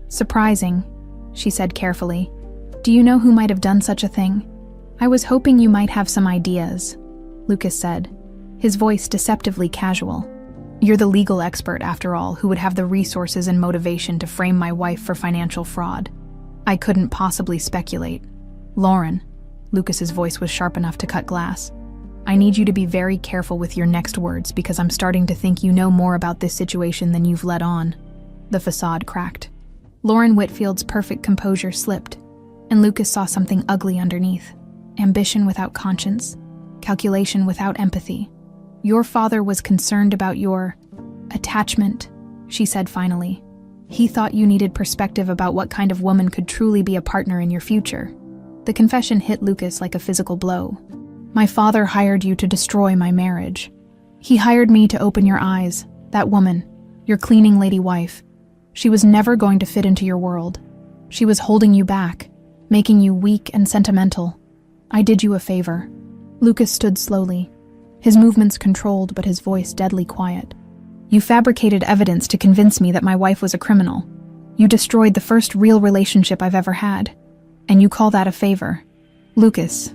A: surprising," she said carefully. "Do you know who might have done such a thing?" "I was hoping you might have some ideas," Lucas said, his voice deceptively casual. "You're the legal expert, after all, who would have the resources and motivation to frame my wife for financial fraud. I couldn't possibly speculate." "Lauren," Lucas's voice was sharp enough to cut glass, "I need you to be very careful with your next words because I'm starting to think you know more about this situation than you've let on." The facade cracked. Lauren Whitfield's perfect composure slipped, and Lucas saw something ugly underneath. Ambition without conscience, calculation without empathy. "Your father was concerned about your attachment," she said finally. "He thought you needed perspective about what kind of woman could truly be a partner in your future." The confession hit Lucas like a physical blow. "My father hired you to destroy my marriage. He hired me to open your eyes, that woman, your cleaning lady wife. She was never going to fit into your world. She was holding you back, making you weak and sentimental. I did you a favor." Lucas stood slowly, his movements controlled but his voice deadly quiet. "You fabricated evidence to convince me that my wife was a criminal. You destroyed the first real relationship I've ever had, and you call that a favor? Lucas,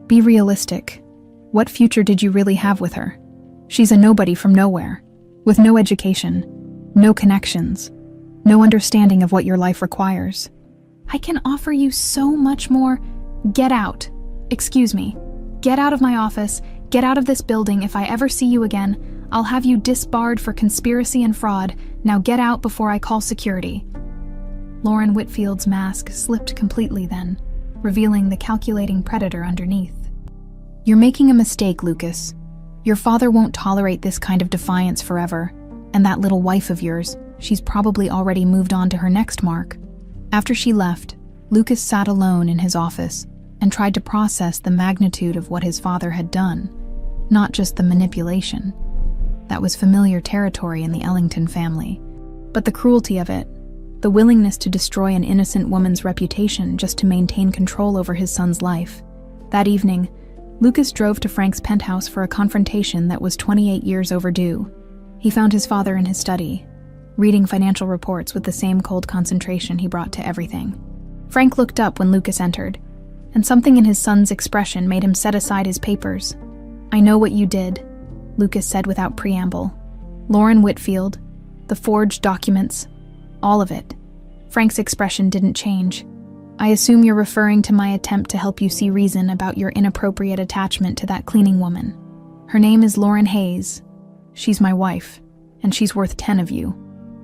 A: be realistic. What future did you really have with her? She's a nobody from nowhere, with no education, no connections, no understanding of what your life requires." "I can offer you so much more." "Get out. Excuse me. Get out of my office. Get out of this building. If I ever see you again, I'll have you disbarred for conspiracy and fraud. Now get out before I call security." Lauren Whitfield's mask slipped completely then, revealing the calculating predator underneath. "You're making a mistake, Lucas. Your father won't tolerate this kind of defiance forever, and that little wife of yours, she's probably already moved on to her next mark." After she left, Lucas sat alone in his office and tried to process the magnitude of what his father had done, not just the manipulation. That was familiar territory in the Ellington family, but the cruelty of it, the willingness to destroy an innocent woman's reputation just to maintain control over his son's life. That evening, Lucas drove to Frank's penthouse for a confrontation that was 28 years overdue. He found his father in his study, reading financial reports with the same cold concentration he brought to everything. Frank looked up when Lucas entered, and something in his son's expression made him set aside his papers. "I know what you did," Lucas said without preamble. "Lauren Whitfield, the forged documents, all of it." Frank's expression didn't change. "I assume you're referring to my attempt to help you see reason about your inappropriate attachment to that cleaning woman. Her name is Lauren Hayes. She's my wife, and she's worth 10 of you."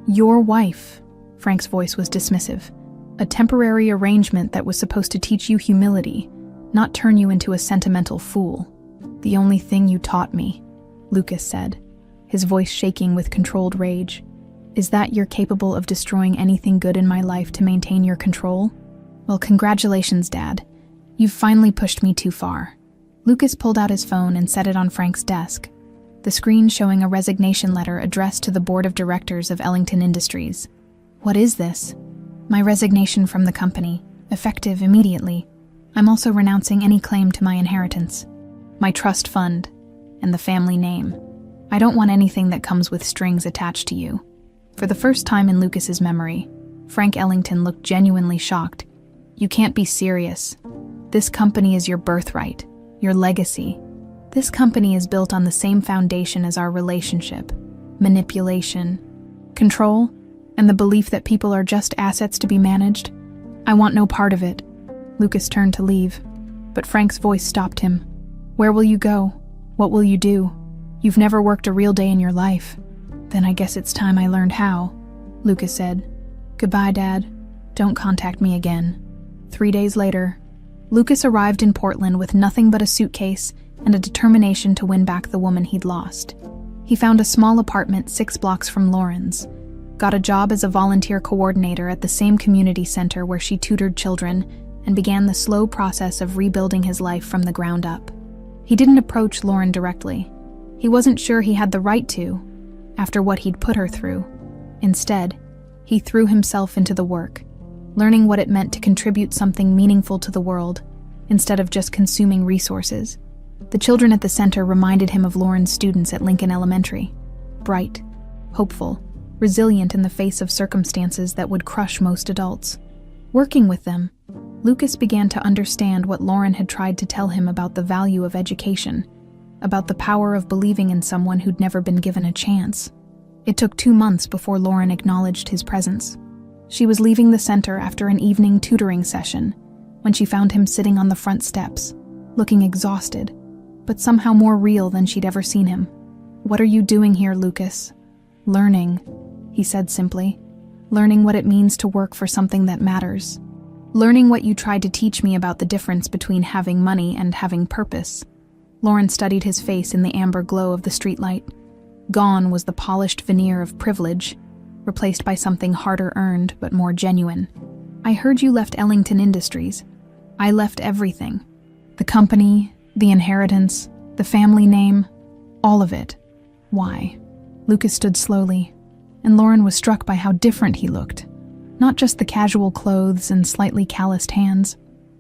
A: "Your wife?" Frank's voice was dismissive. "A temporary arrangement that was supposed to teach you humility, not turn you into a sentimental fool." "The only thing you taught me," Lucas said, his voice shaking with controlled rage, "is that you're capable of destroying anything good in my life to maintain your control? Well, congratulations, Dad. You've finally pushed me too far." Lucas pulled out his phone and set it on Frank's desk, the screen showing a resignation letter addressed to the board of directors of Ellington Industries. "What is this?" "My resignation from the company, effective immediately. I'm also renouncing any claim to my inheritance, my trust fund, and the family name. I don't want anything that comes with strings attached to you." For the first time in Lucas's memory, Frank Ellington looked genuinely shocked. "You can't be serious. This company is your birthright, your legacy. This company is built on the same foundation as our relationship: manipulation, control, and the belief that people are just assets to be managed. I want no part of it." Lucas turned to leave, but Frank's voice stopped him. "Where will you go? What will you do? You've never worked a real day in your life." "Then I guess it's time I learned how," Lucas said. "Goodbye, Dad. Don't contact me again." 3 days later, Lucas arrived in Portland with nothing but a suitcase and a determination to win back the woman he'd lost. He found a small apartment 6 blocks from Lauren's, got a job as a volunteer coordinator at the same community center where she tutored children, and began the slow process of rebuilding his life from the ground up. He didn't approach Lauren directly. He wasn't sure he had the right to, after what he'd put her through. Instead, he threw himself into the work, learning what it meant to contribute something meaningful to the world, instead of just consuming resources. The children at the center reminded him of Lauren's students at Lincoln Elementary: bright, hopeful, resilient in the face of circumstances that would crush most adults. Working with them, Lucas began to understand what Lauren had tried to tell him about the value of education, about the power of believing in someone who'd never been given a chance. It took 2 months before Lauren acknowledged his presence. She was leaving the center after an evening tutoring session when she found him sitting on the front steps, looking exhausted, but somehow more real than she'd ever seen him. "What are you doing here, Lucas?" "Learning," he said simply. "Learning what it means to work for something that matters. Learning what you tried to teach me about the difference between having money and having purpose." Lauren studied his face in the amber glow of the streetlight. Gone was the polished veneer of privilege, replaced by something harder earned but more genuine. "I heard you left Ellington Industries." "I left everything. The company, the inheritance, the family name, all of it." "Why?" Lucas stood slowly, and Lauren was struck by how different he looked. Not just the casual clothes and slightly calloused hands,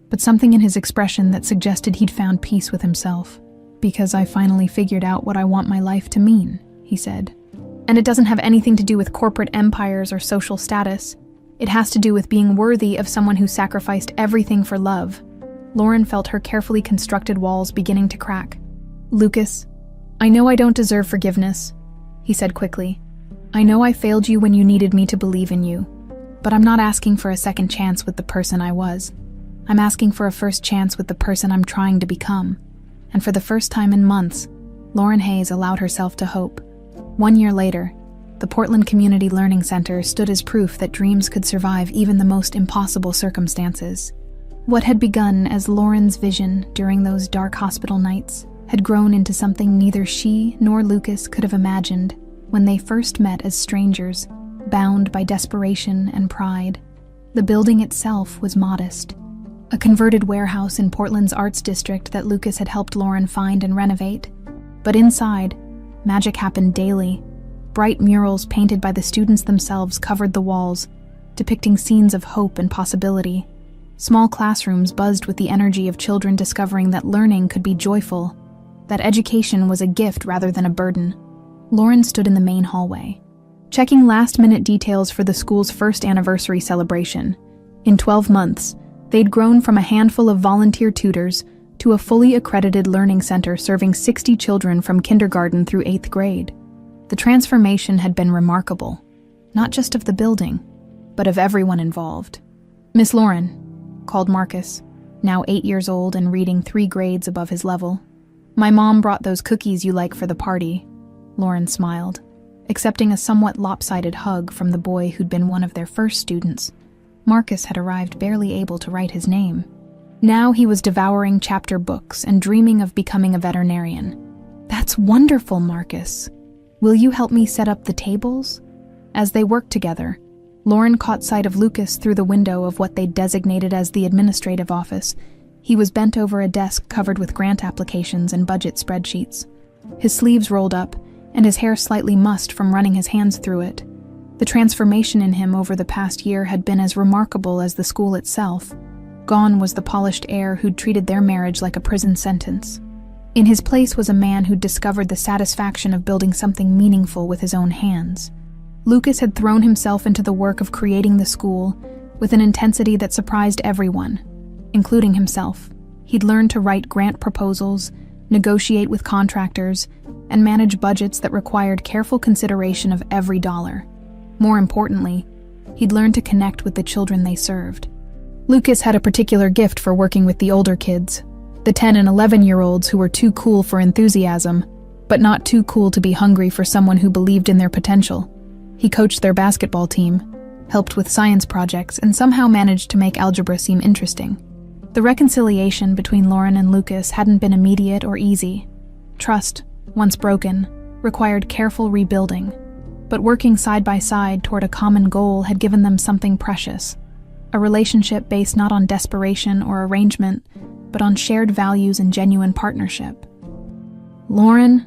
A: but something in his expression that suggested he'd found peace with himself. "Because I finally figured out what I want my life to mean," he said. "And it doesn't have anything to do with corporate empires or social status. It has to do with being worthy of someone who sacrificed everything for love." Lauren felt her carefully constructed walls beginning to crack. "Lucas, I know I don't deserve forgiveness," he said quickly. "I know I failed you when you needed me to believe in you. But I'm not asking for a second chance with the person I was. I'm asking for a first chance with the person I'm trying to become." And for the first time in months, Lauren Hayes allowed herself to hope. 1 year later, The Portland Community Learning Center stood as proof that dreams could survive even the most impossible circumstances. What had begun as Lauren's vision during those dark hospital nights had grown into something neither she nor Lucas could have imagined when they first met as strangers, bound by desperation and pride. The building itself was modest, a converted warehouse in Portland's arts district that Lucas had helped Lauren find and renovate. But inside, magic happened daily. Bright murals painted by the students themselves covered the walls, depicting scenes of hope and possibility. Small classrooms buzzed with the energy of children discovering that learning could be joyful, that education was a gift rather than a burden. Lauren stood in the main hallway, checking last-minute details for the school's first anniversary celebration. In 12 months, they'd grown from a handful of volunteer tutors to a fully accredited learning center serving 60 children from kindergarten through 8th grade. The transformation had been remarkable, not just of the building, but of everyone involved. "Miss Lauren," called Marcus, now 8 years old and reading 3 grades above his level. "My mom brought those cookies you like for the party." Lauren smiled, accepting a somewhat lopsided hug from the boy who'd been one of their first students. Marcus had arrived barely able to write his name. Now he was devouring chapter books and dreaming of becoming a veterinarian. "That's wonderful, Marcus. Will you help me set up the tables?" As they worked together, Lauren caught sight of Lucas through the window of what they designated as the administrative office. He was bent over a desk covered with grant applications and budget spreadsheets. His sleeves rolled up, and his hair slightly mussed from running his hands through it. The transformation in him over the past year had been as remarkable as the school itself. Gone was the polished heir who'd treated their marriage like a prison sentence. In his place was a man who'd discovered the satisfaction of building something meaningful with his own hands. Lucas had thrown himself into the work of creating the school with an intensity that surprised everyone, including himself. He'd learned to write grant proposals, negotiate with contractors, and manage budgets that required careful consideration of every dollar. More importantly, he'd learned to connect with the children they served. Lucas had a particular gift for working with the older kids, the 10 and 11-year-olds who were too cool for enthusiasm, but not too cool to be hungry for someone who believed in their potential. He coached their basketball team, helped with science projects, and somehow managed to make algebra seem interesting. The reconciliation between Lauren and Lucas hadn't been immediate or easy. Trust, once broken, required careful rebuilding, but working side by side toward a common goal had given them something precious, a relationship based not on desperation or arrangement, but on shared values and genuine partnership. "Lauren,"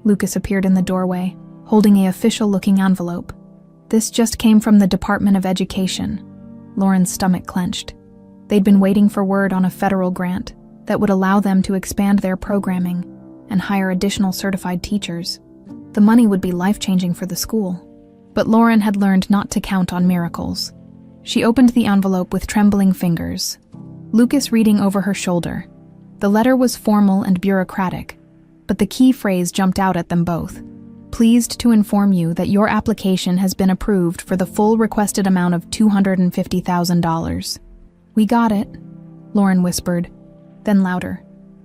A: Lucas appeared in the doorway, holding an official-looking envelope. "This just came from the Department of Education." Lauren's stomach clenched. They'd been waiting for word on a federal grant that would allow them to expand their programming and hire additional certified teachers. The money would be life-changing for the school. But Lauren had learned not to count on miracles. She opened the envelope with trembling fingers, Lucas reading over her shoulder. The letter was formal and bureaucratic, but the key phrase jumped out at them both. "Pleased to inform you that your application has been approved for the full requested amount of $250,000. "We got it," Lauren whispered, then louder,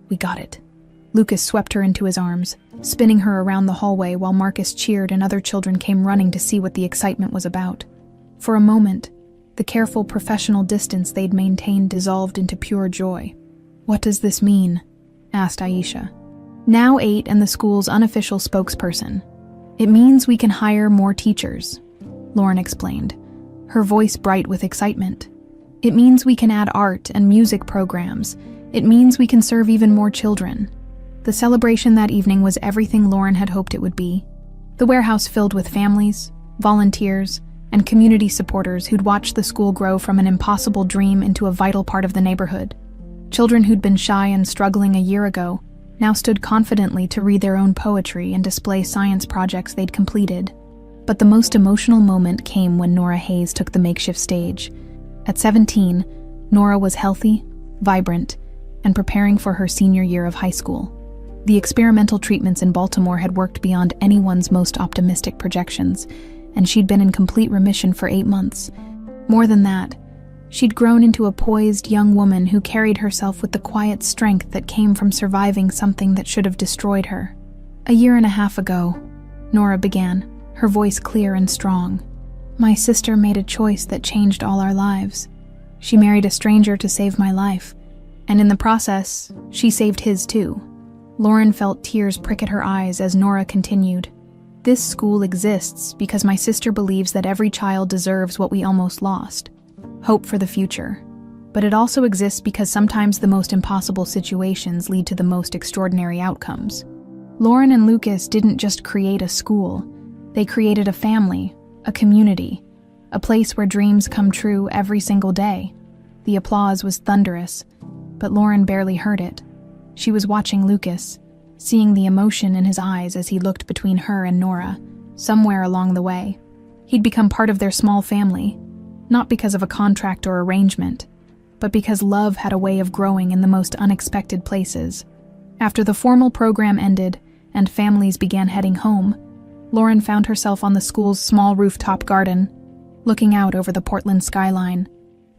A: "We got it." Lucas swept her into his arms, spinning her around the hallway while Marcus cheered and other children came running to see what the excitement was about. For a moment, the careful professional distance they'd maintained dissolved into pure joy. "What does this mean?" asked Aisha, now 8 and the school's unofficial spokesperson. "It means we can hire more teachers," Lauren explained, her voice bright with excitement. "It means we can add art and music programs. It means we can serve even more children." The celebration that evening was everything Lauren had hoped it would be. The warehouse filled with families, volunteers, and community supporters who'd watched the school grow from an impossible dream into a vital part of the neighborhood. Children who'd been shy and struggling a year ago now stood confidently to read their own poetry and display science projects they'd completed. But the most emotional moment came when Nora Hayes took the makeshift stage. At 17, Nora was healthy, vibrant, and preparing for her senior year of high school. The experimental treatments in Baltimore had worked beyond anyone's most optimistic projections, and she'd been in complete remission for 8 months. More than that, she'd grown into a poised young woman who carried herself with the quiet strength that came from surviving something that should have destroyed her. "A year and a half ago," Nora began, her voice clear and strong. "My sister made a choice that changed all our lives. She married a stranger to save my life, and in the process, she saved his too." Lauren felt tears prick at her eyes as Nora continued. "This school exists because my sister believes that every child deserves what we almost lost, hope for the future. But it also exists because sometimes the most impossible situations lead to the most extraordinary outcomes." Lauren and Lucas didn't just create a school. They created a family, a community, a place where dreams come true every single day. The applause was thunderous, but Lauren barely heard it. She was watching Lucas, seeing the emotion in his eyes as he looked between her and Nora, somewhere along the way. He'd become part of their small family, not because of a contract or arrangement, but because love had a way of growing in the most unexpected places. After the formal program ended and families began heading home, Lauren found herself on the school's small rooftop garden, looking out over the Portland skyline.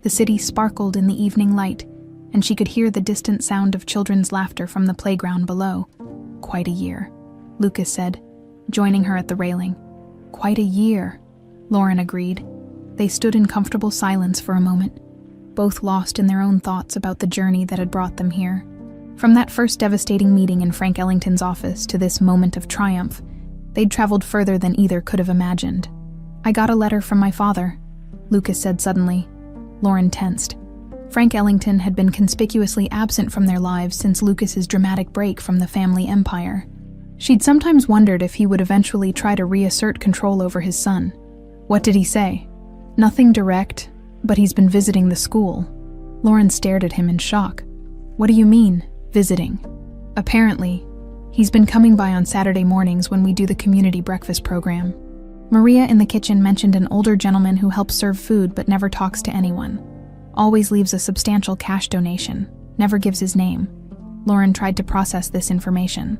A: The city sparkled in the evening light, and she could hear the distant sound of children's laughter from the playground below. "Quite a year," Lucas said, joining her at the railing. "Quite a year," Lauren agreed. They stood in comfortable silence for a moment, both lost in their own thoughts about the journey that had brought them here. From that first devastating meeting in Frank Ellington's office to this moment of triumph, they'd traveled further than either could have imagined. "I got a letter from my father," Lucas said suddenly. Lauren tensed. Frank Ellington had been conspicuously absent from their lives since Lucas's dramatic break from the family empire. She'd sometimes wondered if he would eventually try to reassert control over his son. "What did he say?" "Nothing direct, but he's been visiting the school." Lauren stared at him in shock. "What do you mean, visiting?" "Apparently, he's been coming by on Saturday mornings when we do the community breakfast program. Maria in the kitchen mentioned an older gentleman who helps serve food but never talks to anyone. Always leaves a substantial cash donation, never gives his name." Lauren tried to process this information.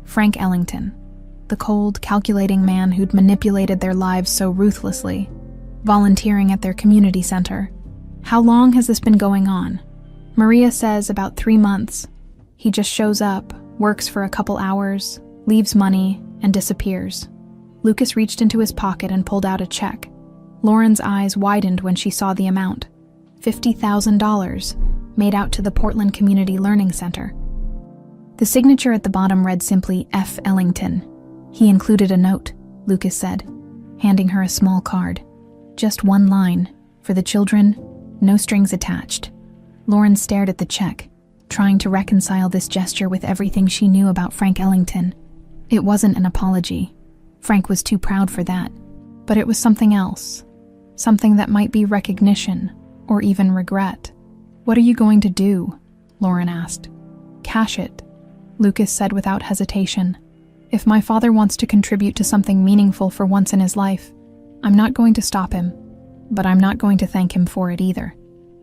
A: Frank Ellington, the cold, calculating man who'd manipulated their lives so ruthlessly, volunteering at their community center. "How long has this been going on?" "Maria says about 3 months. He just shows up, works for a couple hours, leaves money, and disappears." Lucas reached into his pocket and pulled out a check. Lauren's eyes widened when she saw the amount. $50,000, made out to the Portland Community Learning Center. The signature at the bottom read simply F. Ellington. "He included a note," Lucas said, handing her a small card. "Just one line. For the children, no strings attached." Lauren stared at the check, trying to reconcile this gesture with everything she knew about Frank Ellington. It wasn't an apology. Frank was too proud for that. But it was something else. Something that might be recognition, or even regret. "What are you going to do?" Lauren asked. "Cash it," Lucas said without hesitation. "If my father wants to contribute to something meaningful for once in his life, I'm not going to stop him, but I'm not going to thank him for it either,"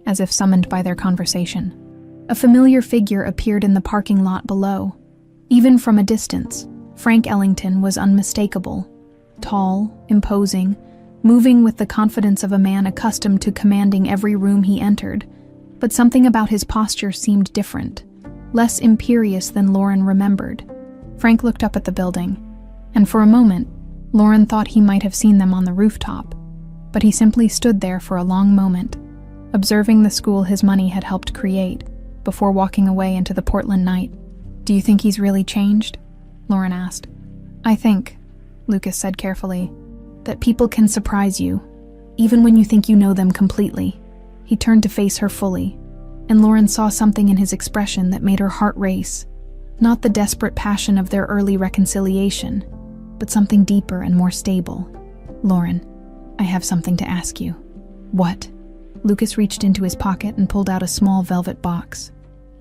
A: as if summoned by their conversation. A familiar figure appeared in the parking lot below. Even from a distance, Frank Ellington was unmistakable. Tall, imposing, moving with the confidence of a man accustomed to commanding every room he entered, but something about his posture seemed different, less imperious than Lauren remembered. Frank looked up at the building, and for a moment, Lauren thought he might have seen them on the rooftop, but he simply stood there for a long moment, observing the school his money had helped create, before walking away into the Portland night. "Do you think he's really changed?" Lauren asked. "I think," Lucas said carefully, "that people can surprise you, even when you think you know them completely." He turned to face her fully, and Lauren saw something in his expression that made her heart race. Not the desperate passion of their early reconciliation, but something deeper and more stable. "Lauren, I have something to ask you." "What?" Lucas reached into his pocket and pulled out a small velvet box.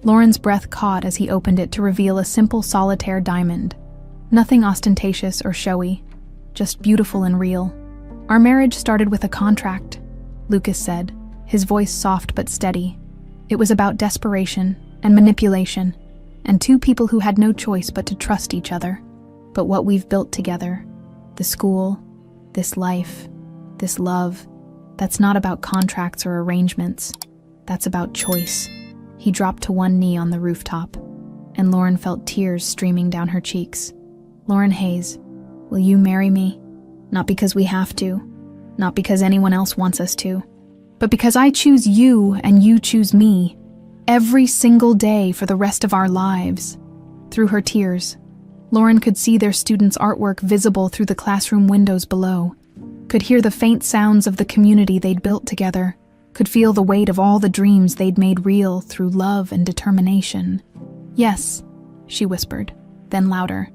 A: Lauren's breath caught as he opened it to reveal a simple solitaire diamond. Nothing ostentatious or showy, just beautiful and real. "Our marriage started with a contract," Lucas said, his voice soft but steady. "It was about desperation and manipulation, and two people who had no choice but to trust each other. But what we've built together, the school, this life, this love, that's not about contracts or arrangements. That's about choice." He dropped to one knee on the rooftop, and Lauren felt tears streaming down her cheeks. "Lauren Hayes, will you marry me?" Not because we have to, not because anyone else wants us to, but because I choose you and you choose me, every single day for the rest of our lives. Through her tears, Lauren could see their students' artwork visible through the classroom windows below, could hear the faint sounds of the community they'd built together, could feel the weight of all the dreams they'd made real through love and determination. "Yes," she whispered, then louder.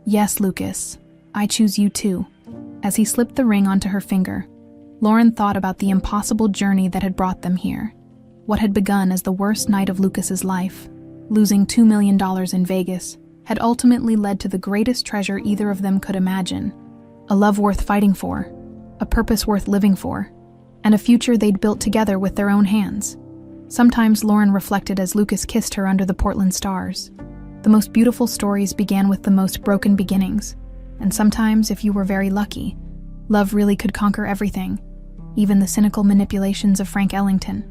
A: "Yes, Lucas, I choose you too." As he slipped the ring onto her finger, Lauren thought about the impossible journey that had brought them here. What had begun as the worst night of Lucas's life, losing $2 million in Vegas, had ultimately led to the greatest treasure either of them could imagine. A love worth fighting for, a purpose worth living for, and a future they'd built together with their own hands. Sometimes Lauren reflected as Lucas kissed her under the Portland stars. The most beautiful stories began with the most broken beginnings, and sometimes, if you were very lucky, love really could conquer everything, even the cynical manipulations of Frank Ellington.